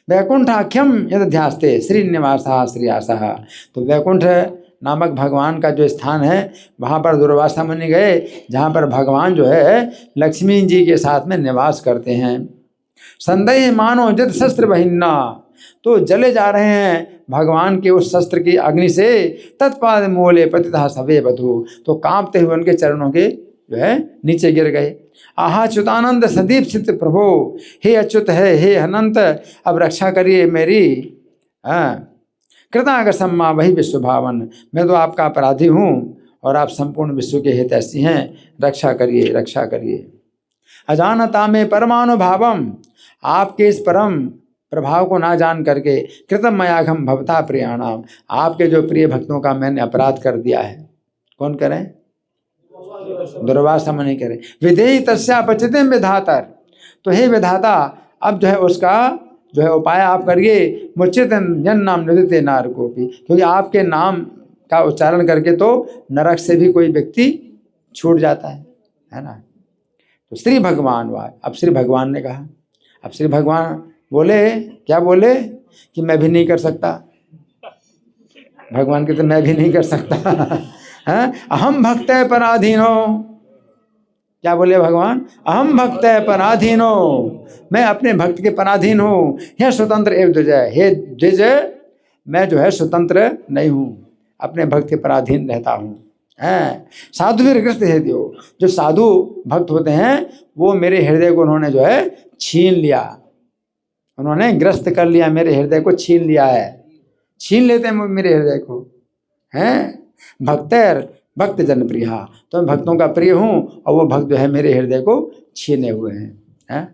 वैकुंठाख्यम यद ध्यास्ते श्रीनिवासा श्रीयासा। तो वैकुंठ नामक भगवान का जो स्थान है वहाँ पर दुर्वासा मुनि गए, जहाँ पर भगवान जो है लक्ष्मी जी के साथ में निवास करते हैं। संदेह मानो जित शस्त्र बहिन्ना। तो जले जा रहे हैं भगवान के उस शस्त्र की अग्नि से। तत्पाद मोले पतिता सवे बधु। तो कांपते हुए उनके चरणों के जो है नीचे गिर गए। आहा च्युतानंद सदीप चित प्रभो। हे अच्युत है, हे अनंत, अब रक्षा करिए मेरी। कृतांग सम्मा वही विश्वभावन। मैं तो आपका अपराधी हूँ और आप संपूर्ण विश्व के हितैषी हैं, रक्षा करिए, रक्षा करिए। अजानता में परमानुभावम, आपके इस परम प्रभाव को ना जान करके, कृतम मयाघम भवता प्रियाणाम, आपके जो प्रिय भक्तों का मैंने अपराध कर दिया है। कौन करें? दुर्वासा मुनि करें। विधेयी तस्यापचितिम विधातर, तो हे विधाता अब जो है उसका जो है उपाय आप करिए। मुचित जन नाम निदिते नारकोपी, क्योंकि आपके नाम का उच्चारण करके तो नरक से भी कोई व्यक्ति छूट जाता है ना। तो श्री भगवान वाय, अब श्री भगवान ने कहा, अब श्री भगवान बोले, क्या बोले कि मैं भी नहीं कर सकता। भगवान कहते मैं भी नहीं कर सकता है। अहम भक्त पराधीनो, क्या बोले भगवान? अहम भक्त पराधीनो, मैं अपने भक्त के पराधीन हूँ। हे स्वतंत्र एवं द्विजय, हे द्विजय मैं जो है स्वतंत्र नहीं हूँ, अपने भक्त के पराधीन रहता हूँ। हैं साधु भी ग्रस्त हृदय, जो साधु भक्त होते हैं वो मेरे हृदय को उन्होंने जो है छीन लिया, उन्होंने ग्रस्त कर लिया, मेरे हृदय को छीन लिया है। छीन लेते हैं मेरे हृदय को, हैं भक्तर भक्त जन प्रिया, तो मैं भक्तों का प्रिय हूँ और वो भक्त जो है मेरे हृदय को छीने हुए हैं।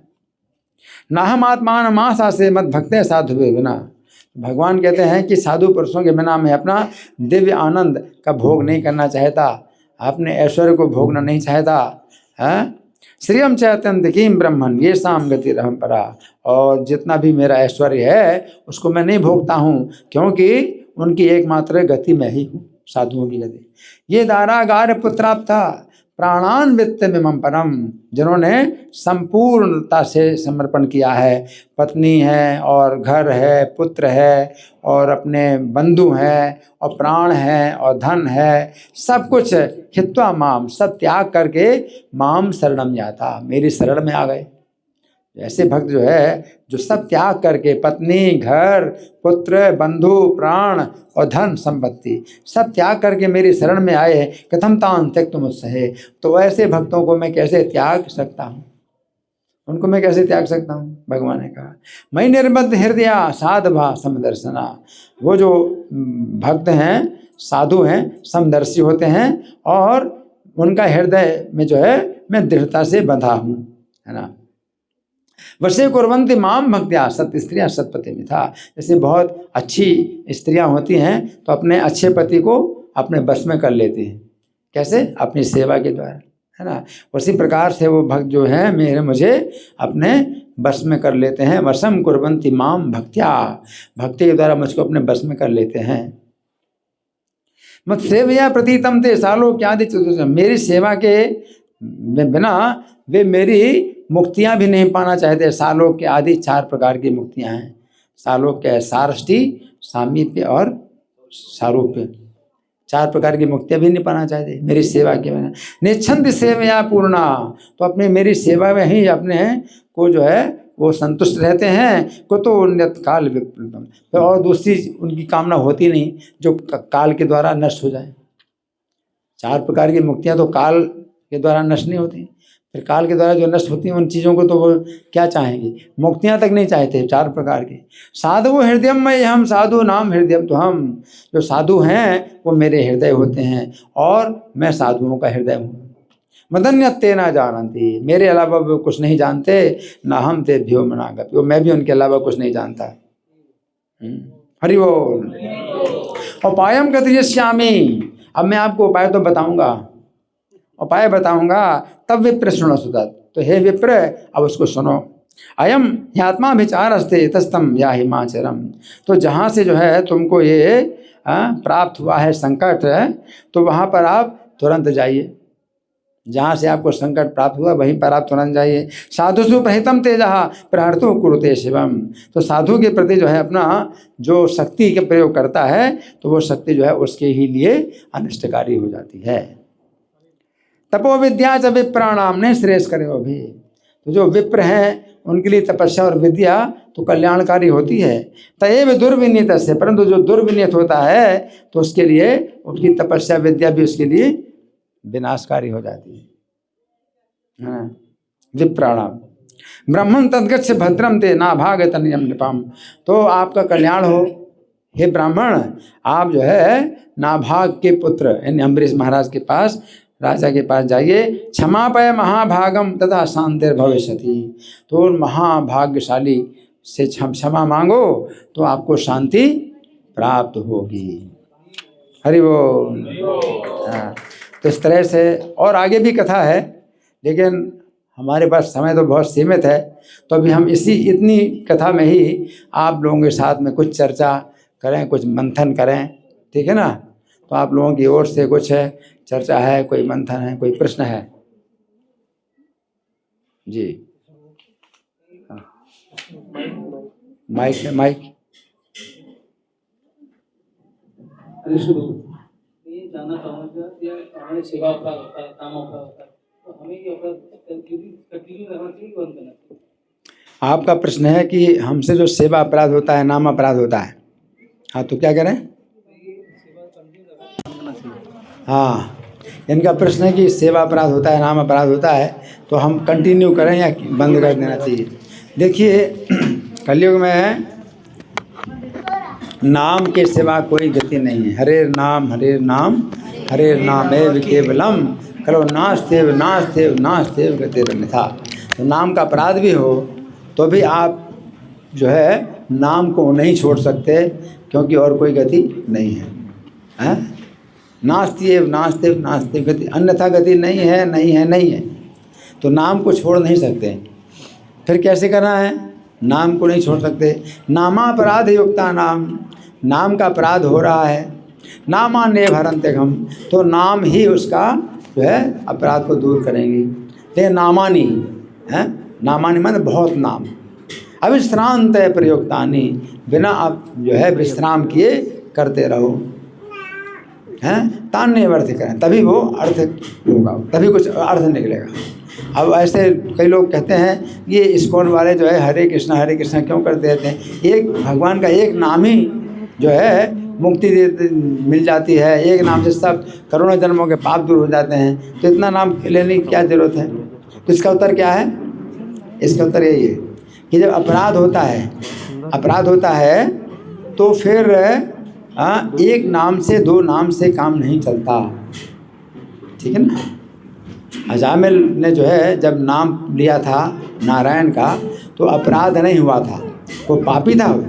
नाहम आत्मान मासा से मत भक्ते साधु बिना, भगवान कहते हैं कि साधु पुरुषों के बिना मैं अपना दिव्य आनंद का भोग नहीं करना चाहता, अपने ऐश्वर्य को भोगना नहीं चाहता। है श्रीयम चैतन्य किम ब्रह्मन ये शाम गति रहम परा, और जितना भी मेरा ऐश्वर्य है उसको मैं नहीं भोगता हूँ, क्योंकि उनकी एकमात्र गति मैं ही हूँ, साधुओं की गति। ये दारागार पुत्राप था प्राणान्वित में परम, जिन्होंने संपूर्णता से समर्पण किया है, पत्नी है और घर है, पुत्र है और अपने बंधु हैं और प्राण है और धन है, सब कुछ हित्वा माम, सब त्याग करके माम शरणम याता, मेरी शरण में आ गए। ऐसे भक्त जो है जो सब त्याग करके पत्नी, घर, पुत्र, बंधु, प्राण और धन संपत्ति सब त्याग करके मेरी शरण में आए, कथम तान त्यक्त मुत्सहे, तो ऐसे भक्तों को मैं कैसे त्याग सकता हूँ, उनको मैं कैसे त्याग सकता हूँ। भगवान ने कहा मैं निर्बद्ध हृदय साधभा समदर्शना, वो जो भक्त हैं साधु हैं समदर्शी होते हैं और उनका हृदय में जो है मैं दृढ़ता से बंधा हूँ, है ना। वैसे कुर्वन्ति माम भक्त्या सत्य स्त्रियाँ सतपति में था, जैसे बहुत अच्छी स्त्रियाँ होती हैं तो अपने अच्छे पति को अपने बस में कर लेती हैं, कैसे? अपनी सेवा के द्वारा, है ना। उसी प्रकार से वो भक्त जो हैं मुझे अपने बस में कर लेते हैं। वशम कुर्वन्ति माम भक्त्या, भक्ति के द्वारा मुझको अपने बस में कर लेते हैं। मत सेवया प्रतीतम ते सालो क्या दि, मेरी सेवा के बिना वे मेरी मुक्तियां भी नहीं पाना चाहते। सालोक के आदि 4 प्रकार की मुक्तियां हैं। सालोक के सारष्टि, सामीप्य और सारूप्य, 4 प्रकार की मुक्तियां भी नहीं पाना चाहते मेरी सेवा के बिना। निच्छन्द सेवया पूर्णा, तो अपने मेरी सेवा में ही अपने को जो है वो संतुष्ट रहते हैं। को तो उन्नत काल विप्लुतम, तो और दूसरी उनकी कामना होती नहीं जो काल के द्वारा नष्ट हो जाए। 4 प्रकार की मुक्तियां तो काल के द्वारा नष्ट नहीं होती, फिर काल के द्वारा जो नष्ट होती हैं उन चीज़ों को तो वो क्या चाहेंगे, मुक्तियां तक नहीं चाहते 4 प्रकार की। साधु हृदयम में हम साधु नाम हृदयम, तो हम जो साधु हैं वो मेरे हृदय होते हैं और मैं साधुओं का हृदय हूँ। मदन्यते ना जानती, मेरे अलावा वो कुछ नहीं जानते, ना हम ते भ्यो मनागत, वो मैं भी उनके अलावा कुछ नहीं जानता। हरि बोल। उपायम कथयिष्यामि, अब मैं आपको उपाय तो बताऊंगा, उपाय बताऊंगा, तब विप्र सुनो सुतत, तो हे विप्र अब उसको सुनो। अयम ह्यात्मा विचार अस्ते तस्तम या हिमाचरम, तो जहाँ से जो है तुमको ये प्राप्त हुआ है संकट, तो वहाँ पर आप तुरंत जाइए, जहाँ से आपको संकट प्राप्त हुआ वहीं पर आप तुरंत जाइए। साधु सुप्रहितम तेजः प्रहर्तु कुरुते शिवम, तो साधु के प्रति जो है अपना जो शक्ति के प्रयोग करता है तो वो शक्ति जो है उसके ही लिए अनिष्टकारी हो जाती है। तपो विद्या च विप्राणाम ने श्रेष्ठ करे वो भी, तो जो विप्र हैं उनके लिए तपस्या और विद्या तो कल्याणकारी होती है। तएव दुर्विनीत से, परंतु जो दुर्विनीत होता है तो उसके लिए उसकी तपस्या विद्या भी उसके लिए विनाशकारी हो जाती है। हाँ विप्राणाम ब्रह्मण तद्गच्छ भद्रम ते ना भाग तनियम निपम, तो आपका कल्याण हो हे ब्राह्मण, आप जो है नाभाग के पुत्र यानी अम्बरीश महाराज के पास, राजा के पास जाइए। क्षमापय महाभागम तथा शांतिर भविष्यति, तो महाभाग्यशाली से क्षमा मांगो तो आपको शांति प्राप्त होगी। हरि बोल। हाँ, तो इस तरह से और आगे भी कथा है, लेकिन हमारे पास समय तो बहुत सीमित है, तो अभी हम इतनी कथा में ही आप लोगों के साथ में कुछ चर्चा करें, कुछ मंथन करें, ठीक है ना। तो आप लोगों की ओर से कुछ है चर्चा है, कोई मंथन है, कोई प्रश्न है जी। माइक है, माइक। ये जानना चाहूँगा कि हमारी सेवा अपराध होता है, काम अपराध होता है, तो हमें ये अपराध कंटिन्यू रहना चाहिए, बंद करना चाहिए? आपका प्रश्न है कि हमसे जो सेवा अपराध होता है, नाम अपराध होता है, हाँ, तो क्या करें? हाँ, इनका प्रश्न है कि सेवा अपराध होता है, नाम अपराध होता है, तो हम कंटिन्यू करें या बंद कर देना चाहिए? देखिए, कलयुग में नाम के सिवा कोई गति नहीं है। हरे नाम हरे नामेव केवलम, कलो नास्तेव नास्तेव नास्तेव गतिरन्यथा। तो नाम का अपराध भी हो तो भी आप जो है नाम को नहीं छोड़ सकते, क्योंकि और कोई गति नहीं है, हैं? नास्तेव नास्तेव नास्तेव गति, अन्यथा गति नहीं है, नहीं है, नहीं है। तो नाम को छोड़ नहीं सकते। फिर कैसे करना है? नाम को नहीं छोड़ सकते। नामापराध युक्ता नाम का अपराध हो रहा है, नामान्य भरन्ते हम, तो नाम ही उसका जो है अपराध को दूर करेंगे। ते नामानी है, नामानी मतलब बहुत नाम, अविश्रांत प्रयुक्तानि, बिना आप जो है विश्राम किए करते रहो, हैं? तान्य अर्थ करें, तभी वो अर्थ होगा, तभी कुछ अर्थ निकलेगा। अब ऐसे कई लोग कहते हैं ये इस्कॉन वाले जो है हरे कृष्णा क्यों करते रहते हैं? एक भगवान का एक नाम ही जो है मुक्ति मिल जाती है, एक नाम से सब करोड़ों जन्मों के पाप दूर हो जाते हैं, तो इतना नाम लेने की क्या जरूरत है? तो इसका उत्तर क्या है? इसका उत्तर यही है कि जब अपराध होता है तो फिर एक नाम से दो नाम से काम नहीं चलता, ठीक है ना। अजामिल ने जो है जब नाम लिया था नारायण का, तो अपराध नहीं हुआ था, वो पापी था वो।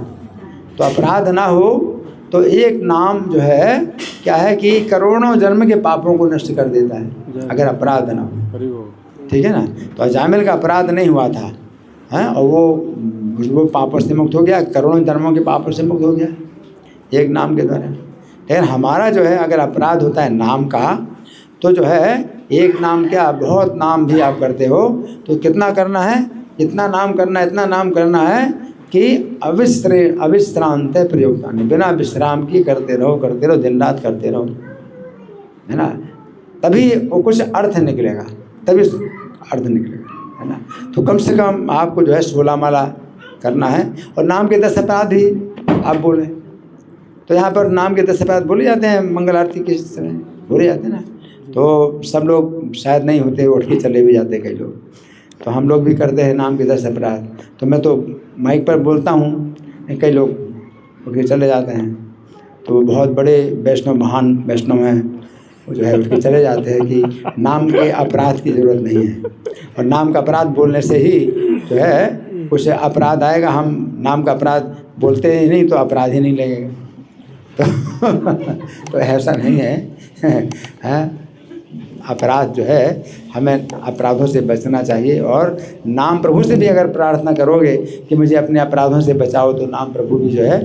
तो अपराध ना हो तो एक नाम जो है क्या है कि करोड़ों जन्म के पापों को नष्ट कर देता है, अगर अपराध ना हो, ठीक है ना। तो अजामिल का अपराध नहीं हुआ था, हैं, और वो पापों से मुक्त हो गया, करोड़ों जन्मों के पापों से मुक्त हो गया एक नाम के द्वारा। लेकिन हमारा जो है अगर अपराध होता है नाम का, तो जो है एक नाम क्या बहुत नाम भी आप करते हो, तो कितना करना है? इतना नाम करना है कि अविश्रांत प्रयोगता, बिना विश्राम की करते रहो, दिन रात करते रहो, है ना। तभी वो कुछ अर्थ निकलेगा, है ना। तो कम से कम आपको जो है 16 माला करना है, और नाम के 10 अपराध ही आप बोले, तो यहाँ पर नाम के 10 अपराध बोले जाते हैं, मंगल आरती के समय बोले जाते हैं ना। तो सब लोग शायद नहीं होते, उठ के चले भी जाते कई लोग, तो हम लोग भी करते हैं नाम के 10 अपराध। तो मैं तो माइक पर बोलता हूँ, कई लोग उठ के चले जाते हैं, तो वो बहुत बड़े वैष्णव, महान वैष्णव हैं, वो जो है उठ के चले जाते हैं कि नाम के अपराध की ज़रूरत नहीं है, और नाम का अपराध बोलने से ही जो है कुछ अपराध आएगा। हम नाम का अपराध बोलते ही नहीं तो अपराध ही नहीं लगेगा। तो ऐसा नहीं है, अपराध जो है, हमें अपराधों से बचना चाहिए। और नाम प्रभु से भी अगर प्रार्थना करोगे कि मुझे अपने अपराधों से बचाओ, तो नाम प्रभु भी जो है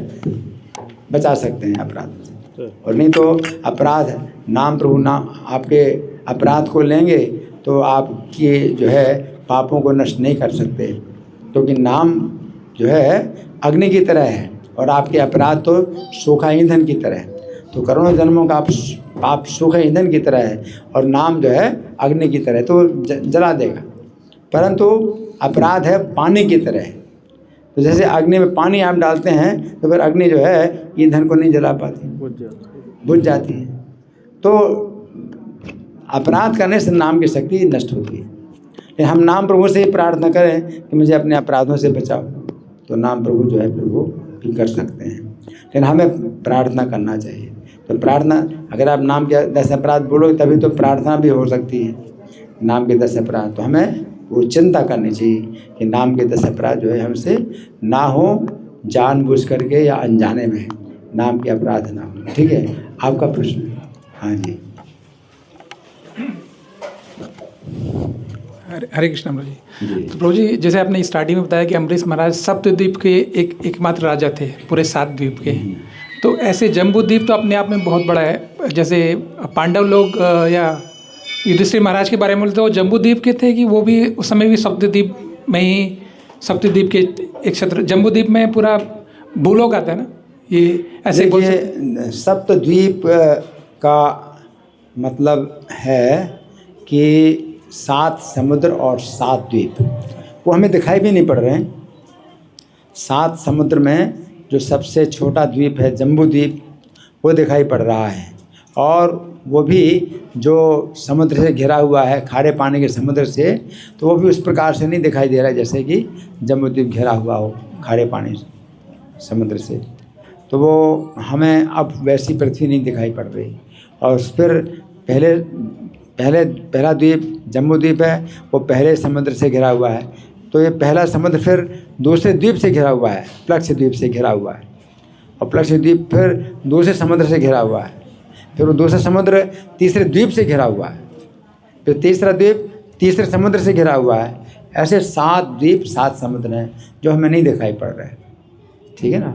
बचा सकते हैं अपराधों से। और नहीं तो अपराध, नाम प्रभु नाम आपके अपराध को लेंगे तो आपके जो है पापों को नष्ट नहीं कर सकते, क्योंकि नाम जो है अग्नि की तरह है और आपके अपराध तो सूखा ईंधन की तरह है। तो करोड़ों जन्मों का पाप सूखे ईंधन की तरह है और नाम जो है अग्नि की तरह, तो जला देगा। परंतु अपराध है पानी की तरह है, तो जैसे अग्नि में पानी आप डालते हैं तो फिर अग्नि जो है ईंधन को नहीं जला पाती, बुझ जाती है। तो अपराध करने से नाम की शक्ति नष्ट होती है। लेकिन हम नाम प्रभु से ही प्रार्थना करें कि मुझे अपने अपराधों से बचाओ, तो नाम प्रभु जो है प्रभु भी कर सकते हैं। लेकिन हमें प्रार्थना करना चाहिए। तो प्रार्थना, अगर आप नाम के 10 अपराध बोलोगे तभी तो प्रार्थना भी हो सकती है। नाम के 10 अपराध, तो हमें वो चिंता करनी चाहिए कि नाम के 10 अपराध जो है हमसे ना हो, जानबूझ करके या अनजाने में नाम के अपराध ना हो। ठीक है, आपका प्रश्न। हाँ जी। हरे कृष्ण प्रभु जी। तो प्रभु जी, जैसे आपने स्टार्टिंग में बताया कि अम्बरीश महाराज सप्तद्वीप के एकमात्र राजा थे पूरे 7 द्वीप के। तो ऐसे जम्बू द्वीप तो अपने आप में बहुत बड़ा है। जैसे पांडव लोग या युधिष्ठिर महाराज के बारे में बोलते, वो जम्बू द्वीप के थे कि वो भी उस समय भी सप्तद्वीप में ही, सप्तद्वीप के एक क्षेत्र जम्बू द्वीप में पूरा भूलोक आता है ना, ये ऐसे बोल सकते। सप्तद्वीप का मतलब है कि 7 समुद्र और 7 द्वीप, वो हमें दिखाई भी नहीं पड़ रहे हैं। 7 समुद्र में जो सबसे छोटा द्वीप है जम्बू द्वीप, वो दिखाई पड़ रहा है, और वो भी जो समुद्र से घिरा हुआ है, खारे पानी के समुद्र से, तो वो भी उस प्रकार से नहीं दिखाई दे रहा है जैसे कि जम्बू द्वीप घिरा हुआ हो खारे पानी समुद्र से। तो वो हमें अब वैसी पृथ्वी नहीं दिखाई पड़ रही। और फिर पहला द्वीप जम्बू द्वीप है, वो पहले समुद्र से घिरा हुआ है। तो ये पहला समुद्र फिर दूसरे द्वीप से घिरा हुआ है, प्लक्ष द्वीप से घिरा हुआ है, और प्लक्ष द्वीप फिर दूसरे समुद्र से घिरा हुआ है, फिर वो दूसरा समुद्र तीसरे द्वीप से घिरा हुआ है, फिर तीसरा द्वीप तीसरे समुद्र से घिरा हुआ है। ऐसे 7 द्वीप 7 समुद्र हैं जो हमें नहीं दिखाई पड़ रहे। ठीक है ना,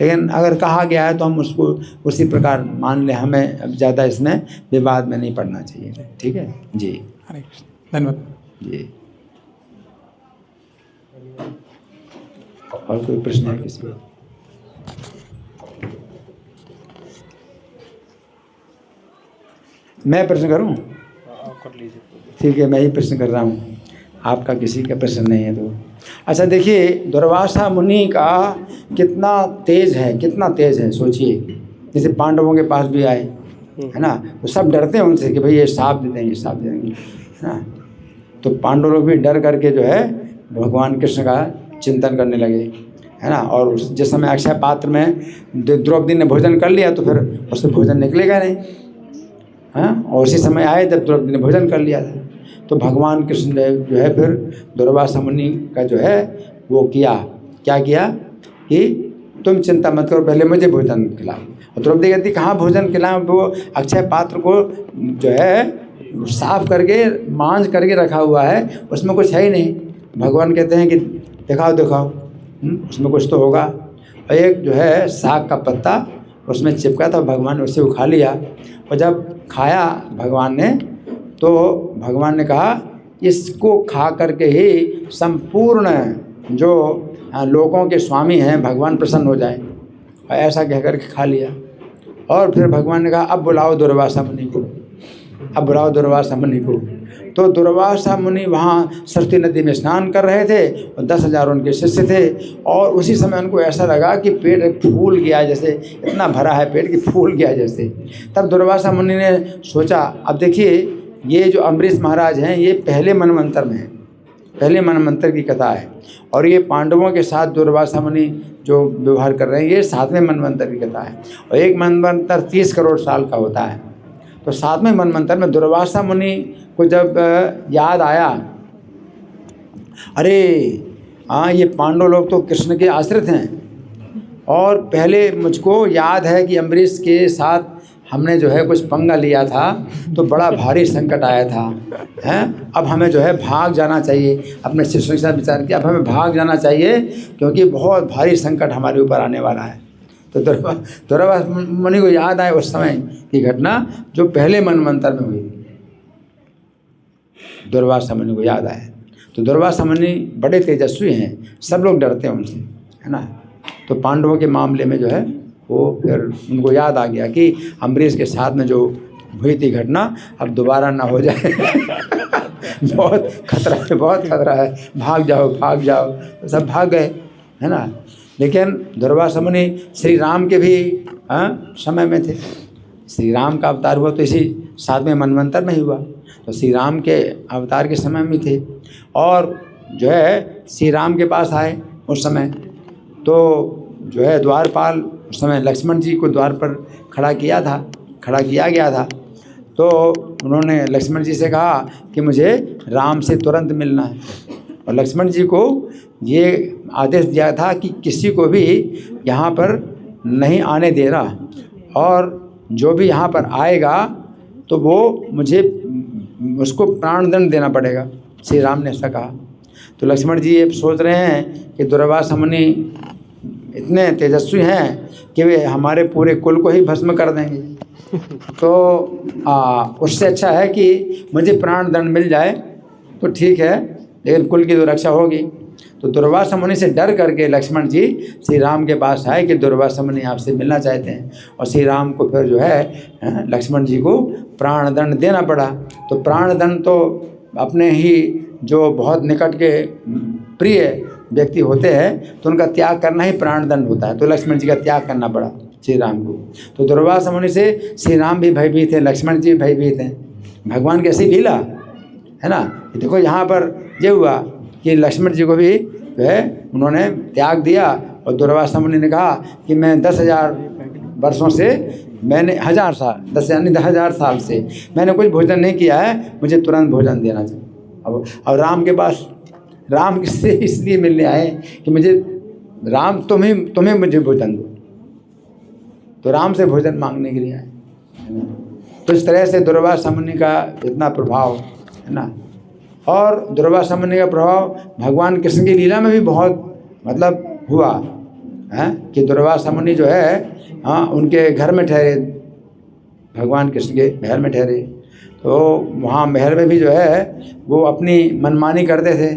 लेकिन अगर कहा गया है तो हम उसको उसी प्रकार मान लें, हमें अब ज़्यादा इसमें विवाद में नहीं पड़ना चाहिए। ठीक है जी, हरे कृष्ण, धन्यवाद जी। और कोई प्रश्न है किसी का? मैं प्रश्न करूं? कर लीजिए। ठीक है, मैं ही प्रश्न कर रहा हूँ, आपका किसी का प्रश्न नहीं है तो। अच्छा देखिए, दुर्वासा मुनि का कितना तेज है सोचिए। जैसे पांडवों के पास भी आए, है ना, तो सब डरते हैं उनसे कि भाई ये साप दे देंगे, साप दे देंगे, है ना। तो पांडव लोग भी डर करके जो है भगवान कृष्ण का चिंतन करने लगे, है ना। और जिस समय अक्षय पात्र में द्रौपदी ने भोजन कर लिया तो फिर उससे भोजन निकलेगा नहीं, हाँ। और उसी समय आए जब द्रौपदी ने भोजन कर लिया था, तो भगवान कृष्ण ने जो है फिर दुर्वासा मुनि का जो है वो क्या किया कि तुम चिंता मत करो, पहले मुझे भोजन खिलाओ। और द्रौपदी कहती कहाँ भोजन खिलाओ, वो अक्षय पात्र को जो है साफ करके मांझ करके रखा हुआ है, उसमें कुछ है ही नहीं। भगवान कहते हैं कि दिखाओ उसमें कुछ तो होगा। और एक जो है साग का पत्ता उसमें चिपका था, भगवान ने उससे उखा लिया। और जब खाया भगवान ने, तो भगवान ने कहा इसको खा करके ही संपूर्ण जो लोगों के स्वामी हैं भगवान प्रसन्न हो जाए। और ऐसा कह करके खा लिया। और फिर भगवान ने कहा अब बुलाओ दुर्वासा मुनि को, अब बुलाओ दुर्वासा मुनि को। तो दुर्वासा मुनि वहाँ सरस्वती नदी में स्नान कर रहे थे और 10,000 उनके शिष्य थे। और उसी समय उनको ऐसा लगा कि पेट फूल गया, जैसे इतना भरा है पेट कि फूल गया जैसे। तब दुर्वासा मुनि ने सोचा, अब देखिए ये जो अम्बरीश महाराज हैं ये पहले मनवंतर में हैं, पहले मनवंतर की कथा है। और ये पांडवों के साथ दुर्वासा मुनि जो व्यवहार कर रहे हैं ये 7वें मनवंतर की कथा है। और एक मनवंतर 30 करोड़ साल का होता है। तो 7वें मनवंतर में दुर्वासा मुनि को जब याद आया, अरे हाँ ये पांडव लोग तो कृष्ण के आश्रित हैं, और पहले मुझको याद है कि अम्बरीश के साथ हमने जो है कुछ पंगा लिया था तो बड़ा भारी संकट आया था, हैं। अब हमें जो है भाग जाना चाहिए। अपने शिष्यों के साथ विचार किया अब हमें भाग जाना चाहिए क्योंकि बहुत भारी संकट हमारे ऊपर आने वाला है। तो दुर्वासा मुनि को याद आए उस समय की घटना जो पहले मनवंतर में हुई। दुर्वासा मुनि को याद आया। तो दुर्वासा मुनि बड़े तेजस्वी हैं, सब लोग डरते हैं उनसे, है ना। तो पांडवों के मामले में जो है वो फिर उनको याद आ गया कि अम्बरीश के साथ में जो हुई थी घटना अब दोबारा ना हो जाए। बहुत खतरा है, बहुत खतरा है, भाग जाओ। तो सब भाग गए, है ना। लेकिन दुर्वासा मुनि श्री राम के भी समय में थे। श्री राम का अवतार हुआ तो इसी 7वें मनवंतर में ही हुआ। तो श्री राम के अवतार के समय में थे और जो है श्री राम के पास आए उस समय। तो जो है द्वारपाल, उस समय लक्ष्मण जी को द्वार पर खड़ा किया गया था। तो उन्होंने लक्ष्मण जी से कहा कि मुझे राम से तुरंत मिलना है, और लक्ष्मण जी को ये आदेश दिया था कि किसी को भी यहाँ पर नहीं आने देना, और जो भी यहाँ पर आएगा तो वो मुझे उसको प्राणदंड देना पड़ेगा। श्री राम ने ऐसा कहा। तो लक्ष्मण जी ये सोच रहे हैं कि दुर्वासा मुनि इतने तेजस्वी हैं कि वे हमारे पूरे कुल को ही भस्म कर देंगे, तो उससे अच्छा है कि मुझे प्राण दंड मिल जाए तो ठीक है, लेकिन कुल की तो रक्षा होगी। तो दुर्वासा मुनि से डर करके लक्ष्मण जी श्री राम के पास आए कि दुर्वासा मुनि आपसे मिलना चाहते हैं, और श्री राम को फिर जो है लक्ष्मण जी को प्राण दंड देना पड़ा। तो प्राण दंड तो अपने ही जो बहुत निकट के प्रिय व्यक्ति होते हैं तो उनका त्याग करना ही प्राण दंड होता है, तो लक्ष्मण जी का त्याग करना पड़ा श्री राम को। तो दुर्वासा मुनि से श्री राम भी भयभीत थे, लक्ष्मण जी भी भयभीत हैं। भगवान कैसी लीला है ना। देखो यहाँ पर ये हुआ कि लक्ष्मण जी को भी जो है उन्होंने त्याग दिया, और दुर्वासा मुनि ने कहा कि मैं 10,000 वर्षों से मैंने 1000 साल 10,000 साल से मैंने कुछ भोजन नहीं किया है, मुझे तुरंत भोजन देना चाहिए। अब राम के पास, राम किससे इसलिए मिलने आए कि मुझे राम तुम्हें मुझे भोजन दो, तो राम से भोजन मांगने के लिए आए। तो इस तरह से दुर्वासा मुनि का इतना प्रभाव है ना। और दुर्वासा मुनि का प्रभाव भगवान कृष्ण की लीला में भी बहुत मतलब हुआ है कि दुर्वासा मुनि जो है उनके घर में ठहरे, भगवान कृष्ण के महल में ठहरे। तो वहाँ महल में भी जो है वो अपनी मनमानी करते थे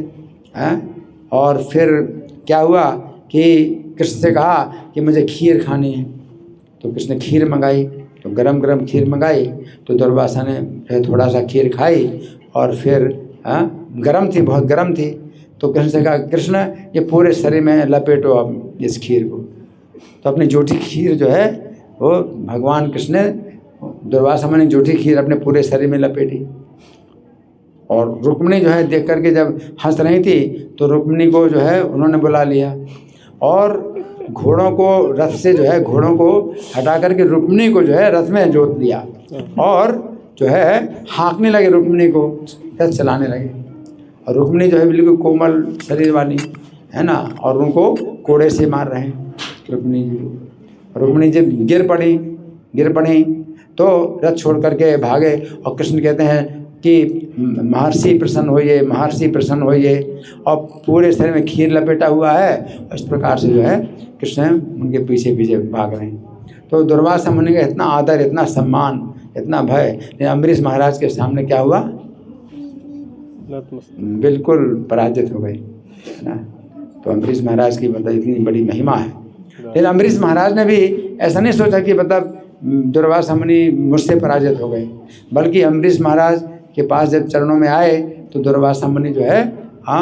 और फिर क्या हुआ कि कृष्ण से कहा कि मुझे खीर खानी है। तो कृष्ण ने खीर मंगाई, तो गरम गरम खीर मंगाई। तो दुर्वासा ने फिर थोड़ा सा खीर खाई और फिर गरम थी, बहुत गरम थी। तो कृष्ण से कहा, कृष्ण ये पूरे शरीर में लपेटो अब इस खीर को। तो अपनी जूठी खीर जो है वो भगवान कृष्ण ने, दुर्वासा मुनि जूठी खीर अपने पूरे शरीर में लपेटी। और रुक्मिणी जो है देख करके जब हंस रही थी तो रुक्मिणी को जो है उन्होंने बुला लिया, और घोड़ों को रथ से जो है घोड़ों को हटा करके रुक्मिणी को जो है रथ में जोत दिया, और जो है हाँकने लगे रुक्मिणी को, रथ चलाने लगे। और रुक्मिणी जो है बिल्कुल कोमल शरीर वाली है ना, और उनको कोड़े से मार रहे हैं रुक्मिणी जी को। रुक्मिणी जब गिर पड़ी तो रथ छोड़ करके भागे, और कृष्ण कहते हैं कि महर्षि प्रसन्न होइए, महर्षि प्रसन्न होइए, और पूरे शरीर में खीर लपेटा हुआ है। इस प्रकार से जो है कृष्ण उनके पीछे पीछे भाग रहे हैं। तो दुर्वासा मुनि का इतना आदर, इतना सम्मान, इतना भय, लेकिन अम्बरीश महाराज के सामने क्या हुआ, बिल्कुल पराजित हो गए है ना। तो अम्बरीश महाराज की मतलब इतनी बड़ी महिमा है। लेकिन अम्बरीश महाराज ने भी ऐसा नहीं सोचा कि मतलब दुर्वासा मुनि मुझसे पराजित हो गए, बल्कि अम्बरीश महाराज के पास जब चरणों में आए तो दुर्वासा मुनि जो है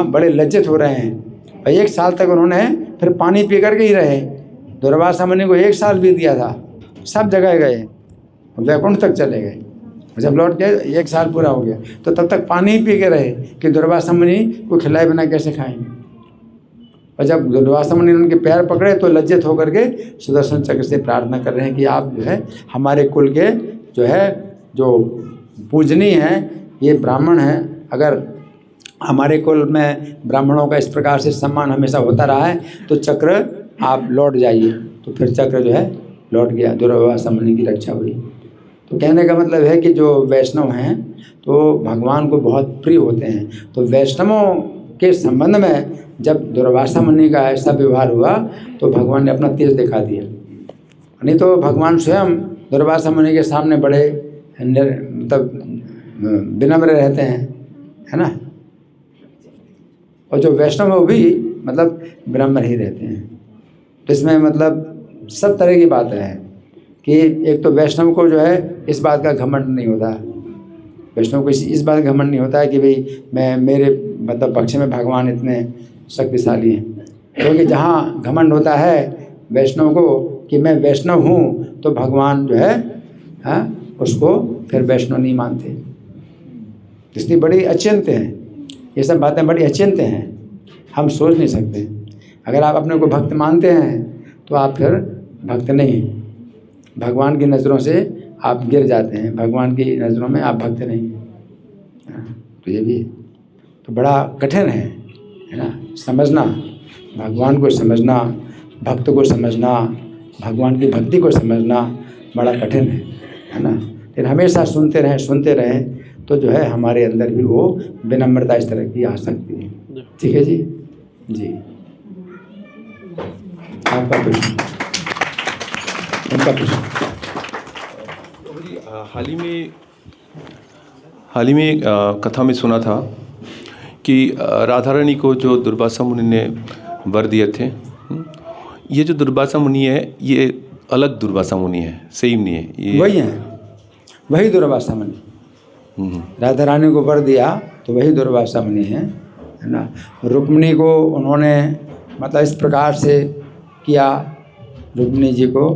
बड़े लज्जित हो रहे हैं। और 1 साल तक उन्होंने फिर पानी पी करके ही रहे। दुर्वासा मुनि को 1 साल भी दिया था, सब जगह गए, वैकुंठ तक चले गए। जब लौट गए 1 साल पूरा हो गया, तो तब तक पानी ही पी के रहे कि दुर्वासा मुनि को खिलाए बिना कैसे खाएंगे। और जब दुर्वासा मुनि ने उनके पैर पकड़े तो लज्जित होकर के सुदर्शन चक्र से प्रार्थना कर रहे हैं कि आप जो है हमारे कुल के जो है जो पूजनीय हैं, ये ब्राह्मण हैं, अगर हमारे कुल में ब्राह्मणों का इस प्रकार से सम्मान हमेशा होता रहा है तो चक्र आप लौट जाइए। तो फिर चक्र जो है लौट गया, दुर्वासा मुनि की रक्षा हुई। तो कहने का मतलब है कि जो वैष्णव हैं तो भगवान को बहुत प्रिय होते हैं। तो वैष्णवों के संबंध में जब दुर्वासा मुनि का ऐसा व्यवहार हुआ तो भगवान ने अपना तेज दिखा दिया। नहीं तो भगवान स्वयं दुर्वासा मुनि के सामने बड़े मतलब विनम्र रहते हैं है ना। और जो वैष्णव है वो भी मतलब विनम्र ही रहते हैं। तो इसमें मतलब सब तरह की बात है कि एक तो वैष्णव को जो है इस बात का घमंड नहीं होता, वैष्णव को इस बात का घमंड नहीं होता है कि भाई मेरे मतलब पक्ष में भगवान इतने शक्तिशाली हैं। क्योंकि जहाँ घमंड होता है वैष्णव को कि मैं वैष्णव हूँ तो भगवान जो है उसको फिर वैष्णव नहीं मानते। इसलिए बड़ी अचिंत्य हैं ये सब बातें, बड़ी अचिंत्य हैं, हम सोच नहीं सकते। अगर आप अपने को भक्त मानते हैं तो आप फिर भक्त नहीं। भगवान की नज़रों से आप गिर जाते हैं, भगवान की नज़रों में आप भक्त नहीं हैं। तो ये भी है। तो बड़ा कठिन है ना, समझना, भगवान को समझना, भक्त को समझना, भगवान की भक्ति को समझना बड़ा कठिन है ना। लेकिन हमेशा सुनते रहें तो जो है हमारे अंदर भी वो विनम्रता इस तरह की आ सकती है। ठीक है जी। जी, आपका प्रश्न, उनका प्रश्न। हाल ही में कथा में सुना था कि राधा रानी को जो दुर्वासा मुनि ने वर दिए थे, ये जो दुर्वासा मुनि है ये अलग दुर्वासा मुनि है, सेम नहीं है ये? वही है, वही दुर्वासा मुनि। राधा रानी को वर दिया तो वही दुर्वासा मुनि है ना। रुक्मिणी को उन्होंने मतलब इस प्रकार से किया रुक्मिणी जी को,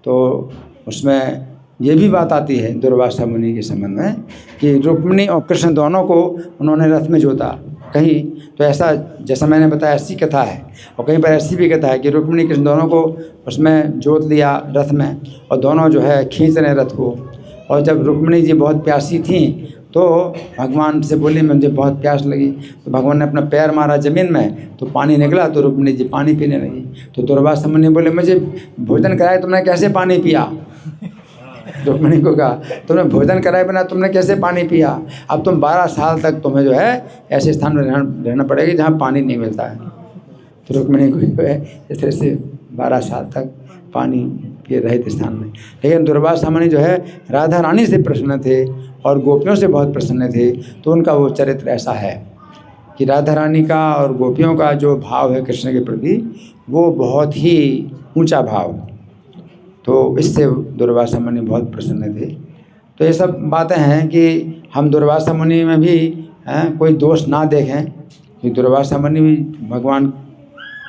तो उसमें ये भी बात आती है दुर्वासा मुनि के संबंध में कि रुक्मिणी और कृष्ण दोनों को उन्होंने रथ में जोता। कहीं तो ऐसा, जैसा मैंने बताया, ऐसी कथा है, और कहीं पर ऐसी भी कथा है कि रुक्मिणी कृष्ण दोनों को उसमें जोत लिया रथ में, और दोनों जो है खींच रहे रथ को। और जब रुक्मिणी जी बहुत प्यासी थी तो भगवान से बोली मुझे बहुत प्यास लगी, तो भगवान ने अपना पैर मारा ज़मीन में तो पानी निकला, तो रुक्मिणी जी पानी पीने लगी। तो दुर्वासा मुनि बोले मुझे भोजन कराए तुमने कैसे पानी पिया? रुक्मिणी को कहा तुमने भोजन कराए बिना तुमने कैसे पानी पिया? अब तुम 12 साल तक तुम्हें जो है ऐसे स्थान में रहना पड़ेगा जहाँ पानी नहीं मिलता है। तो रुक्मिणी को जो है इस तरह से 12 साल तक पानी के रहित स्थान में। लेकिन दुर्वासा मुनि जो है राधा रानी से प्रसन्न थे और गोपियों से बहुत प्रसन्न थे, तो उनका वो चरित्र ऐसा है कि राधा रानी का और गोपियों का जो भाव है कृष्ण के प्रति वो बहुत ही ऊंचा भाव, तो इससे दुर्वासा मुनि बहुत प्रसन्न थे। तो ये सब बातें हैं कि हम दुर्वासा मुनि में भी कोई दोष ना देखें, कि दुर्वासा मुनि भी भगवान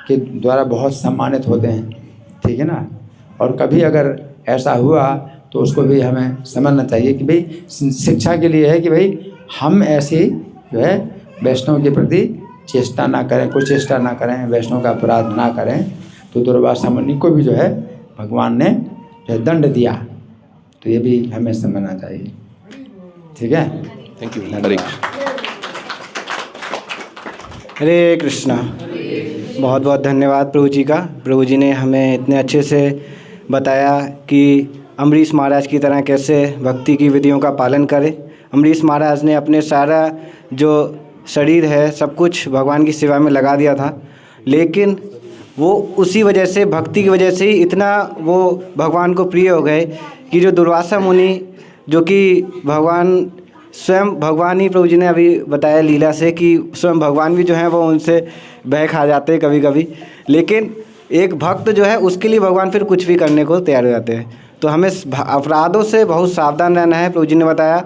के द्वारा बहुत सम्मानित होते हैं, ठीक है ना। और कभी अगर ऐसा हुआ तो उसको भी हमें समझना चाहिए कि भाई शिक्षा के लिए है कि भाई हम ऐसी जो है वैष्णव के प्रति चेष्टा ना करें, कोई चेष्टा ना करें, वैष्णव का अपराध ना करें। तो दुर्वासा मुनि को भी जो है भगवान ने दंड दिया, तो ये भी हमें समझना चाहिए। ठीक है, थैंक यू। हरे हरे कृष्णा। बहुत बहुत धन्यवाद प्रभु जी का। प्रभु जी ने हमें इतने अच्छे से बताया कि अम्बरीश महाराज की तरह कैसे भक्ति की विधियों का पालन करें। अम्बरीश महाराज ने अपने सारा जो शरीर है सब कुछ भगवान की सेवा में लगा दिया था, लेकिन वो उसी वजह से, भक्ति की वजह से ही इतना वो भगवान को प्रिय हो गए कि जो दुर्वासा मुनि, जो कि भगवान स्वयं भगवान ही, प्रभु जी ने अभी बताया लीला से कि स्वयं भगवान भी जो है वो उनसे बह खा जाते हैं कभी कभी, लेकिन एक भक्त जो है उसके लिए भगवान फिर कुछ भी करने को तैयार हो जाते हैं। तो हमें अपराधों से बहुत सावधान रहना है, प्रभु जी ने बताया।